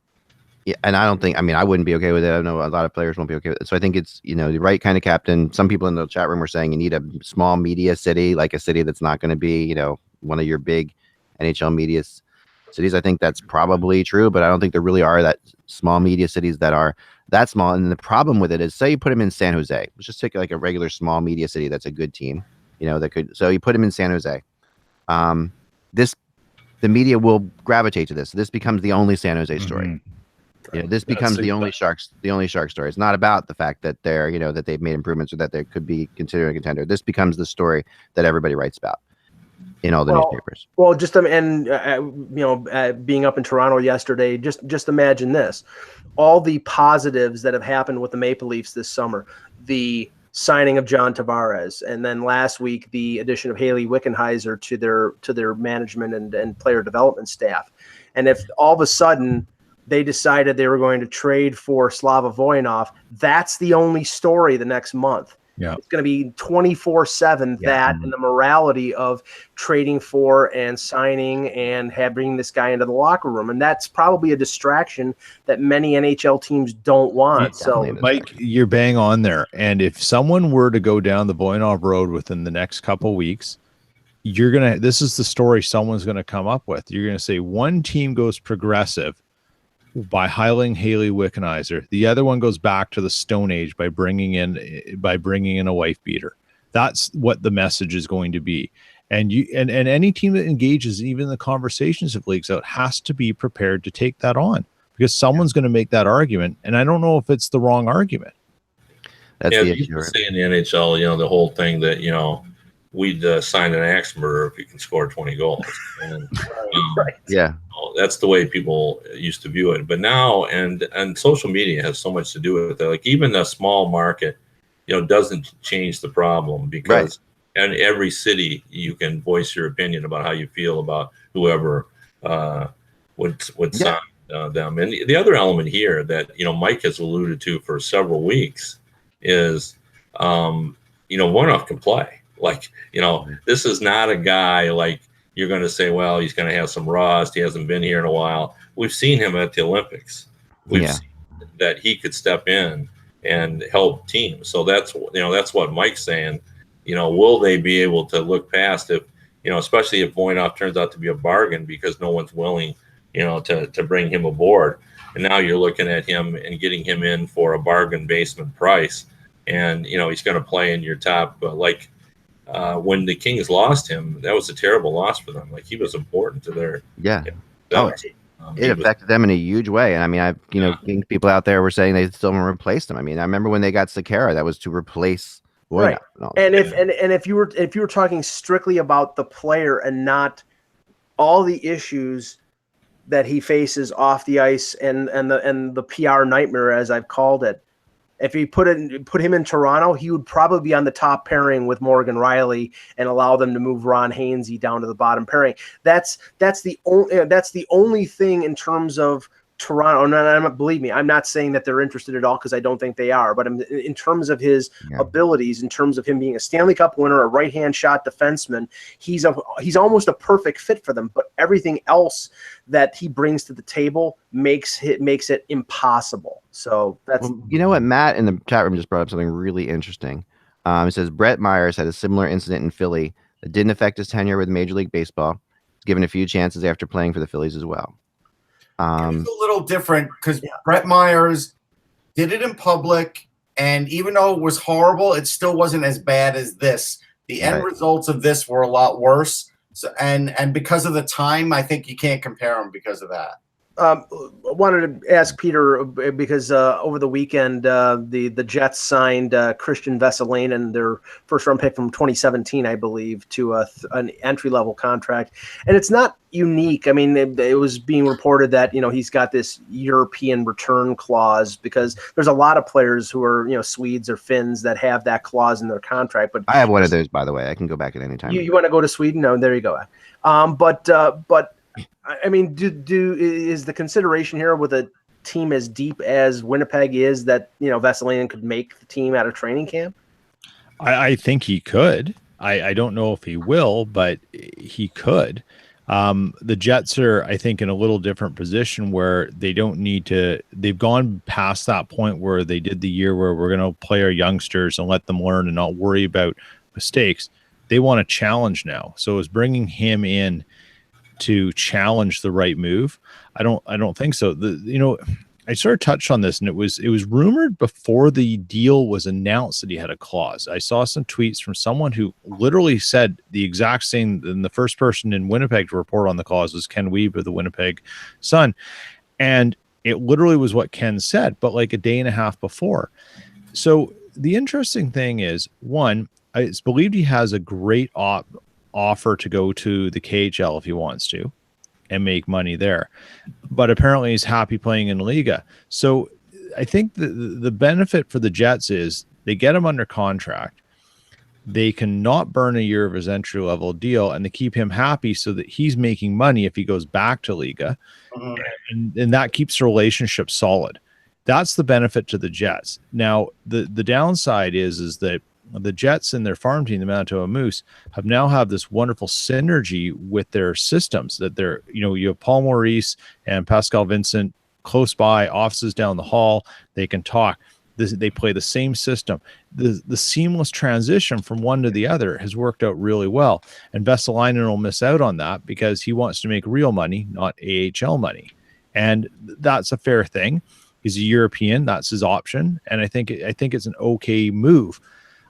Yeah, and I don't think. I mean, I wouldn't be okay with it. I know a lot of players won't be okay with it. So I think it's, you know, the right kind of captain. Some people in the chat room were saying you need a small media city, like a city that's not going to be, you know, one of your big NHL media cities. I think that's probably true, but I don't think there really are that small media cities that are that small. And the problem with it is, say you put them in San Jose. Let's just take like a regular small media city that's a good team, you know, that could. So you put them in San Jose. The media will gravitate to this. This becomes the only San Jose story. Mm-hmm. You know, this becomes the only shark story. It's not about the fact that they're, you know, that they've made improvements or that they could be considered a contender. This becomes the story that everybody writes about in all the newspapers. Well, just being up in Toronto yesterday, just imagine this: all the positives that have happened with the Maple Leafs this summer, the signing of John Tavares, and then last week the addition of Haley Wickenheiser to their management and player development staff. And if all of a sudden they decided they were going to trade for Slava Voinov, that's the only story the next month. Yeah. It's going to be 24/7, that and the morality of trading for and signing and bringing this guy into the locker room. And that's probably a distraction that many NHL teams don't want. So, Mike, you're bang on there. And if someone were to go down the Voinov road within the next couple weeks, this is the story someone's going to come up with. You're going to say one team goes progressive by hiring Haley Wickenheiser. The other one goes back to the Stone Age by bringing in a wife beater. That's what the message is going to be. And any team that engages even the conversations of leagues out has to be prepared to take that on, because someone's going to make that argument. And I don't know if it's the wrong argument. That's the issue. You say in the NHL, you know, the whole thing that, you know, we'd sign an axe murderer if he can score 20 goals. And, right. Yeah. That's the way people used to view it. But now, and social media has so much to do with it. Like even a small market, you know, doesn't change the problem, because in every city you can voice your opinion about how you feel about whoever would sign them. And the other element here that, you know, Mike has alluded to for several weeks is, you know, Voinov can play. Like, you know, this is not a guy like you're going to say, well, he's going to have some rust. He hasn't been here in a while. We've seen him at the Olympics. We've seen that he could step in and help teams. So that's what Mike's saying. You know, will they be able to look past if, you know, especially if Voinov turns out to be a bargain because no one's willing, you know, to bring him aboard. And now you're looking at him and getting him in for a bargain basement price. And, you know, he's going to play in your top, when the Kings lost him, that was a terrible loss for them. Like, he was important to their it affected them in a huge way. And I mean, Kings people out there were saying they still haven't replaced him. I mean, I remember when they got Sekera, that was to replace Voinov. Right. And if you were talking strictly about the player and not all the issues that he faces off the ice and the PR nightmare, as I've called it, if you put him in Toronto, he would probably be on the top pairing with Morgan Riley and allow them to move Ron Hainsey down to the bottom pairing. That's the only thing in terms of Toronto. And believe me, I'm not saying that they're interested at all, because I don't think they are. But in terms of his abilities, in terms of him being a Stanley Cup winner, a right-hand shot defenseman, he's almost a perfect fit for them. But everything else that he brings to the table makes it impossible. So that's you know what, Matt in the chat room just brought up something really interesting. It says Brett Myers had a similar incident in Philly that didn't affect his tenure with Major League Baseball. He's given a few chances after playing for the Phillies as well. It's a little different because Brett Myers did it in public, and even though it was horrible, it still wasn't as bad as this. The end results of this were a lot worse. So, and because of the time, I think you can't compare them because of that. I wanted to ask Peter, because over the weekend, the Jets signed Christian Vesalainen, their first-round pick from 2017, I believe, to an entry-level contract. And it's not unique. I mean, it was being reported that, you know, he's got this European return clause, because there's a lot of players who are, you know, Swedes or Finns that have that clause in their contract. But I have one of those, by the way. I can go back at any time. You want to go to Sweden? No, there you go. But I mean, is the consideration here with a team as deep as Winnipeg is that, you know, Vesalainen could make the team out of training camp? I think he could. I don't know if he will, but he could. The Jets are, I think, in a little different position where they don't need to. They've gone past that point where they did the year where we're going to play our youngsters and let them learn and not worry about mistakes. They want a challenge now. So is bringing him in to challenge the right move? I don't think so. I sort of touched on this, and it was rumored before the deal was announced that he had a clause. I saw some tweets from someone who literally said the exact same, and the first person in Winnipeg to report on the clause was Ken Wiebe of the Winnipeg Sun. And it literally was what Ken said, but like a day and a half before. So the interesting thing is, one, it's believed he has a great offer to go to the KHL if he wants to and make money there, but apparently he's happy playing in Liga. So I think the benefit for the Jets is they get him under contract. They cannot burn a year of his entry level deal, and they keep him happy so that he's making money if he goes back to Liga. And that keeps the relationship solid. That's the benefit to the Jets. Now, the downside is that the Jets and their farm team, the Manitoba Moose, have this wonderful synergy with their systems that you have Paul Maurice and Pascal Vincent close by, offices down the hall. They can talk. They play the same system. The seamless transition from one to the other has worked out really well. And Vesalainen will miss out on that because he wants to make real money, not AHL money. And that's a fair thing. He's a European. That's his option. And I think it's an okay move.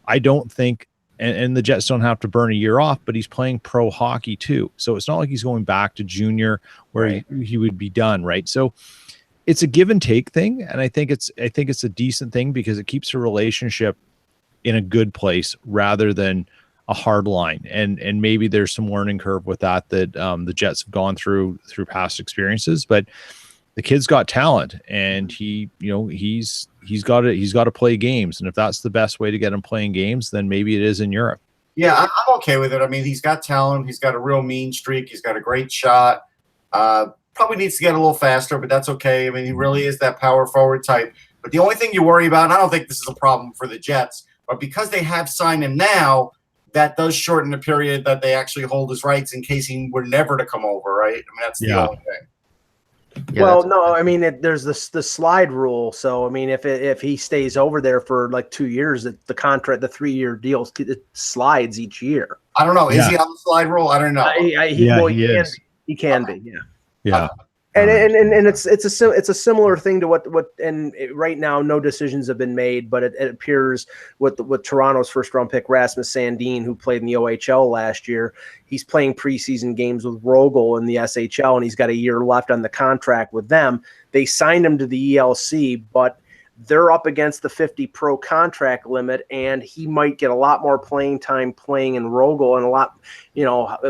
I don't think, and the Jets don't have to burn a year off, but he's playing pro hockey too. So it's not like he's going back to junior where he would be done, right? So it's a give and take thing. And I think it's a decent thing because it keeps a relationship in a good place rather than a hard line. And maybe there's some learning curve with that the Jets have gone through past experiences, but the kid's got talent, and he's got to play games. And if that's the best way to get him playing games, then maybe it is in Europe. Yeah, I'm okay with it. I mean, he's got talent. He's got a real mean streak. He's got a great shot. Probably needs to get a little faster, but that's okay. I mean, he really is that power forward type. But the only thing you worry about, and I don't think this is a problem for the Jets, but because they have signed him now, that does shorten the period that they actually hold his rights in case he were never to come over, right? I mean, that's the only thing. Yeah, well, no, I mean, there's the slide rule. So, I mean, if he stays over there for like 2 years, the 3-year deal, it slides each year. I don't know. Is he on the slide rule? I don't know. He can be. Yeah. Yeah. And it's a similar thing to what right now no decisions have been made, but it appears with Toronto's first round pick Rasmus Sandin, who played in the OHL last year, he's playing preseason games with Rogel in the SHL, and he's got a year left on the contract with them. They signed him to the ELC, but they're up against the 50 pro contract limit, and he might get a lot more playing time playing in Rogel and a lot,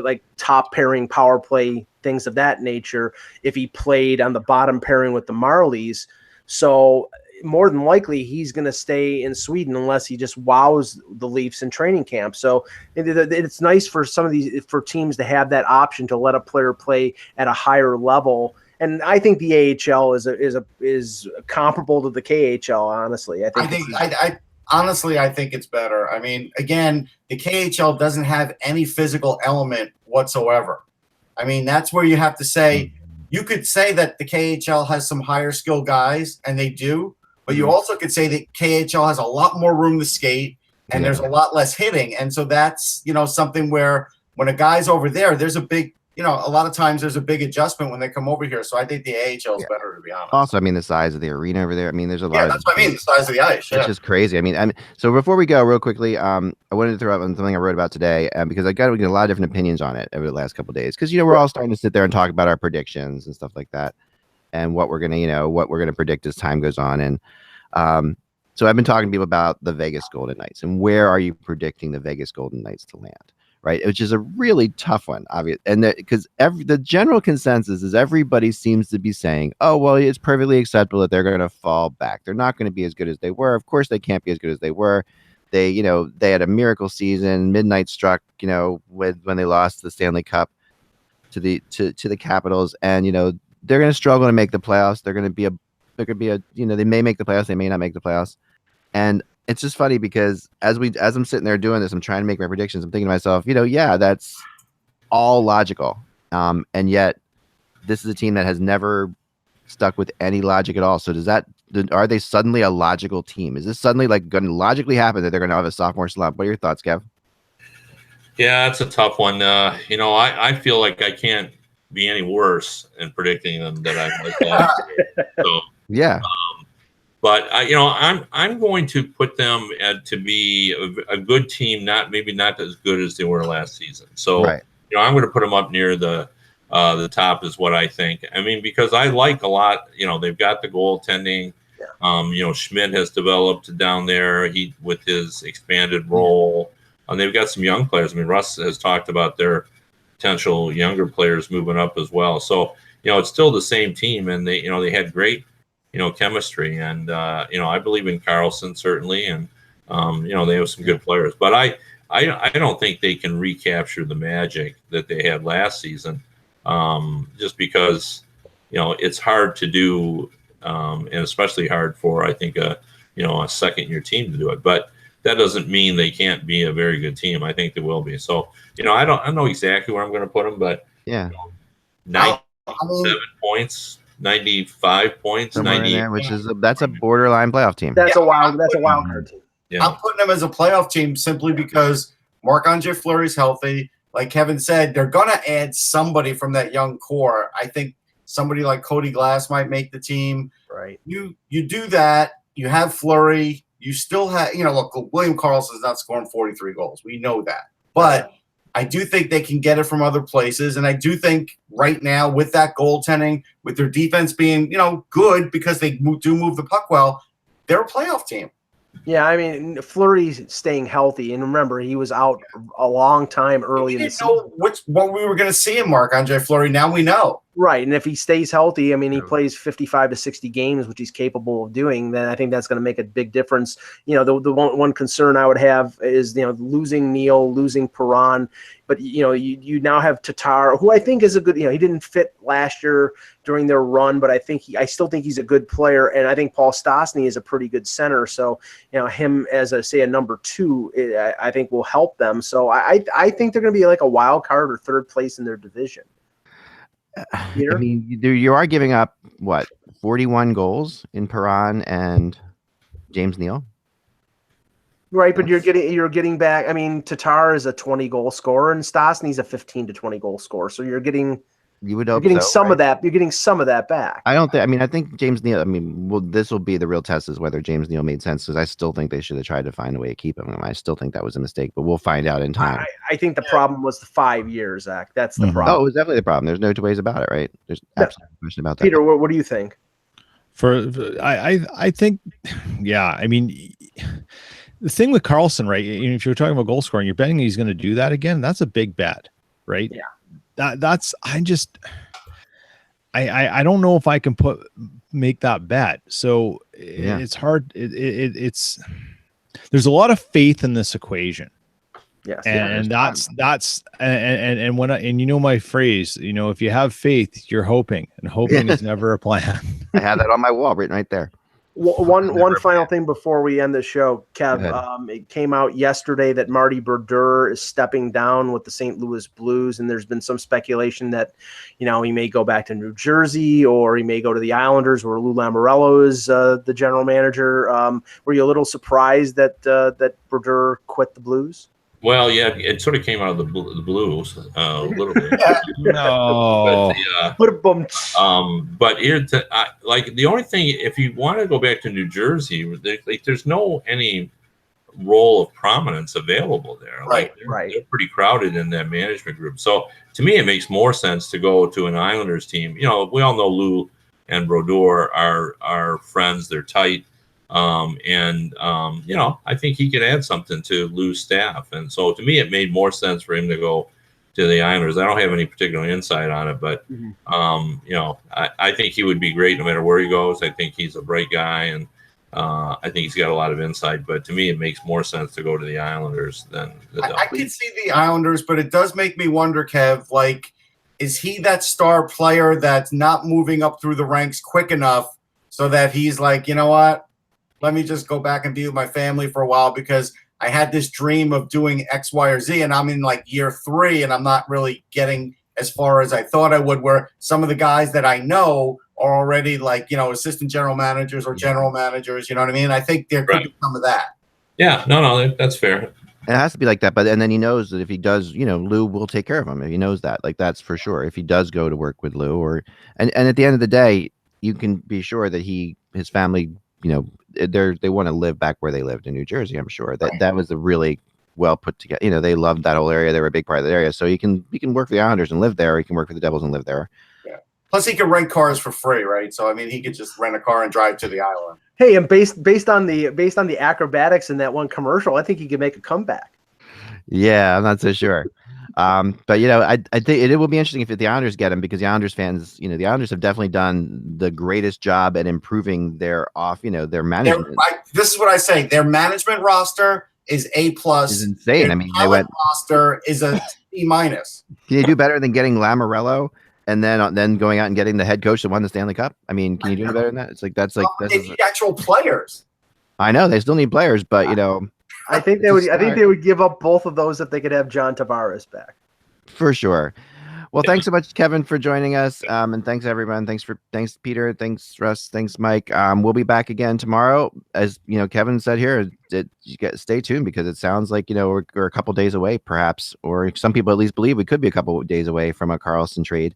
like top pairing power play, things of that nature, if he played on the bottom pairing with the Marlies. So more than likely he's going to stay in Sweden unless he just wows the Leafs in training camp. So it's nice for for teams to have that option to let a player play at a higher level. And I think the AHL is comparable to the KHL. Honestly, I think it's better. I mean, again, the KHL doesn't have any physical element whatsoever. I mean, that's where you have to say, you could say that the KHL has some higher skill guys, and they do, but you also could say that KHL has a lot more room to skate, and there's a lot less hitting. And so that's, something where when a guy's over there, there's a big, a lot of times there's a big adjustment when they come over here. So I think the AHL is better, to be honest. Also, I mean, the size of the arena over there. I mean, there's a lot. Yeah, that's what I mean. The size of the ice. It's just crazy. I mean, so before we go, real quickly, I wanted to throw out something I wrote about today, because I got a lot of different opinions on it over the last couple of days. Because we're all starting to sit there and talk about our predictions and stuff like that, and what we're gonna predict as time goes on. And so I've been talking to people about the Vegas Golden Knights and where are you predicting the Vegas Golden Knights to land? Right, which is a really tough one, obviously, and because the general consensus is everybody seems to be saying, "Oh, well, it's perfectly acceptable that they're going to fall back. They're not going to be as good as they were. Of course, they can't be as good as they were. They had a miracle season. Midnight struck, when they lost the Stanley Cup to the Capitals, and they're going to struggle to make the playoffs. They may make the playoffs. They may not make the playoffs, and it's just funny because as I'm sitting there doing this, I'm trying to make my predictions. I'm thinking to myself, yeah, that's all logical. And yet this is a team that has never stuck with any logic at all. So are they suddenly a logical team? Is this suddenly like going to logically happen that they're going to have a sophomore slump? What are your thoughts, Kev? Yeah, it's a tough one. I feel like I can't be any worse in predicting them than I was last year. So yeah. But I'm going to put them to be a good team, maybe not as good as they were last season. So right. I'm going to put them up near the top is what I think. I mean, because I like a lot. They've got the goaltending. Yeah. Schmidt has developed down there. With his expanded role, and they've got some young players. I mean, Russ has talked about their potential younger players moving up as well. So it's still the same team, and they had great chemistry, and I believe in Carlson certainly, and they have some good players, but I don't think they can recapture the magic that they had last season, just because it's hard to do, and especially hard for I think a second year team to do it, but that doesn't mean they can't be a very good team. I think they will be. So I don't know exactly where I'm going to put them, but 97 points. 95 points, somewhere 90, in there, which is that's a borderline playoff team. That's a wild card team. Yeah. I'm putting them as a playoff team simply because Marc-Andre Fleury's healthy. Like Kevin said, they're going to add somebody from that young core. I think somebody like Cody Glass might make the team. Right. You do that. You have Fleury. You still have, look, William Karlsson's not scoring 43 goals. We know that. But I do think they can get it from other places. And I do think right now with that goaltending, with their defense being, good because they do move the puck well, they're a playoff team. Yeah, I mean, Fleury's staying healthy. And remember, he was out a long time early in the season. We didn't know what we were going to see in Marc-Andre Fleury. Now we know. Right. And if he stays healthy, I mean, he plays 55 to 60 games, which he's capable of doing, then I think that's going to make a big difference. The one concern I would have is, losing Neal, losing Perron. But, you now have Tatar, who I think is a good, he didn't fit last year during their run, but I still think he's a good player. And I think Paul Stastny is a pretty good center. So, him as a number 2, I think will help them. So I think they're going to be like a wild card or third place in their division. Peter? I mean, you are giving up 41 goals in Perron and James Neal. Right, but you're getting back. I mean, Tatar is a 20 goal scorer, and Stastny's a 15 to 20 goal scorer. So you're getting some of that. You're getting some of that back. I don't think. I mean, I think James Neal. I mean, this will be the real test is whether James Neal made sense, because I still think they should have tried to find a way to keep him. I still think that was a mistake, but we'll find out in time. I think the problem was the 5 years, Zach. That's the problem. Oh, it was definitely the problem. There's no two ways about it, right? There's absolutely no question about that. Peter, what do you think? I think, yeah. I mean, the thing with Karlsson, right? If you're talking about goal scoring, you're betting he's going to do that again. That's a big bet, right? Yeah. I don't know if I can make that bet. So it's hard. It's there's a lot of faith in this equation. Yes. And that's my phrase, if you have faith, you're hoping, and hoping is never a plan. I have that on my wall written right there. One final thing before we end the show, Kev. It came out yesterday that Marty Brodeur is stepping down with the St. Louis Blues, and there's been some speculation that, he may go back to New Jersey or he may go to the Islanders, where Lou Lamoriello is the general manager. Were you a little surprised that Brodeur quit the Blues? Well, yeah, it sort of came out of the Blues a little bit. No. But here, like the only thing, if you want to go back to New Jersey, there's no any role of prominence available there. Right. They're pretty crowded in that management group. So to me, it makes more sense to go to an Islanders team. We all know Lou and Brodeur are friends. They're tight. I think he could add something to Lou's staff. And so to me, it made more sense for him to go to the Islanders. I don't have any particular insight on it, but, I think he would be great no matter where he goes. I think he's a bright guy, and I think he's got a lot of insight, but to me, it makes more sense to go to the Islanders than the Devils. I can see the Islanders, but it does make me wonder, Kev, like, is he that star player that's not moving up through the ranks quick enough so that he's like, you know what? let me just go back and be with my family for a while because I had this dream of doing X, Y, or Z, and I'm in like year 3, and I'm not really getting as far as I thought I would, where some of the guys that I know are already like, assistant general managers or general managers, you know what I mean? I think there could be some of that. Yeah, no, that's fair. It has to be like that, and then he knows that if he does, Lou will take care of him. If he knows that, like that's for sure. If he does go to work with Lou, and at the end of the day, you can be sure that his family, they want to live back where they lived in New Jersey. I'm sure that was a really well put together. They loved that whole area. They were a big part of the area. So he can work for the Islanders and live there. Or he can work for the Devils and live there. Yeah. Plus, he can rent cars for free, right? So I mean, he could just rent a car and drive to the island. Hey, and based on the acrobatics in that one commercial, I think he could make a comeback. Yeah, I'm not so sure. But I think it will be interesting if the Islanders get him, because the Islanders fans, the Islanders have definitely done the greatest job at improving their their management. This is what I say: their management roster is A+. Is insane. Their they went roster is a C-. Can you do better than getting Lamoriello and then going out and getting the head coach that won the Stanley Cup? I mean, can you do better than that? It's like they need actual players. I know they still need players, but I think they would. I think they would give up both of those if they could have John Tavares back. For sure. Well, thanks so much, Kevin, for joining us. And thanks everyone. Thanks Peter. Thanks Russ. Thanks Mike. We'll be back again tomorrow. As Kevin said here, stay tuned, because it sounds like we're a couple days away, perhaps, or some people at least believe we could be a couple of days away from a Karlsson trade,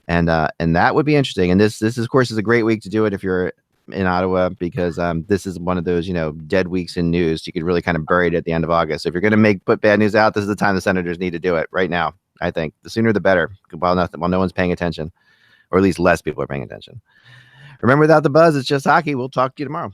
and that would be interesting. And this of course is a great week to do it if you're in Ottawa, because this is one of those dead weeks in news. You could really kind of bury it at the end of August. So if you're going to put bad news out, this is the time the Senators need to do it right now. I think the sooner the better, while no one's paying attention, or at least less people are paying attention. Remember, without the buzz, it's just hockey. We'll talk to you tomorrow.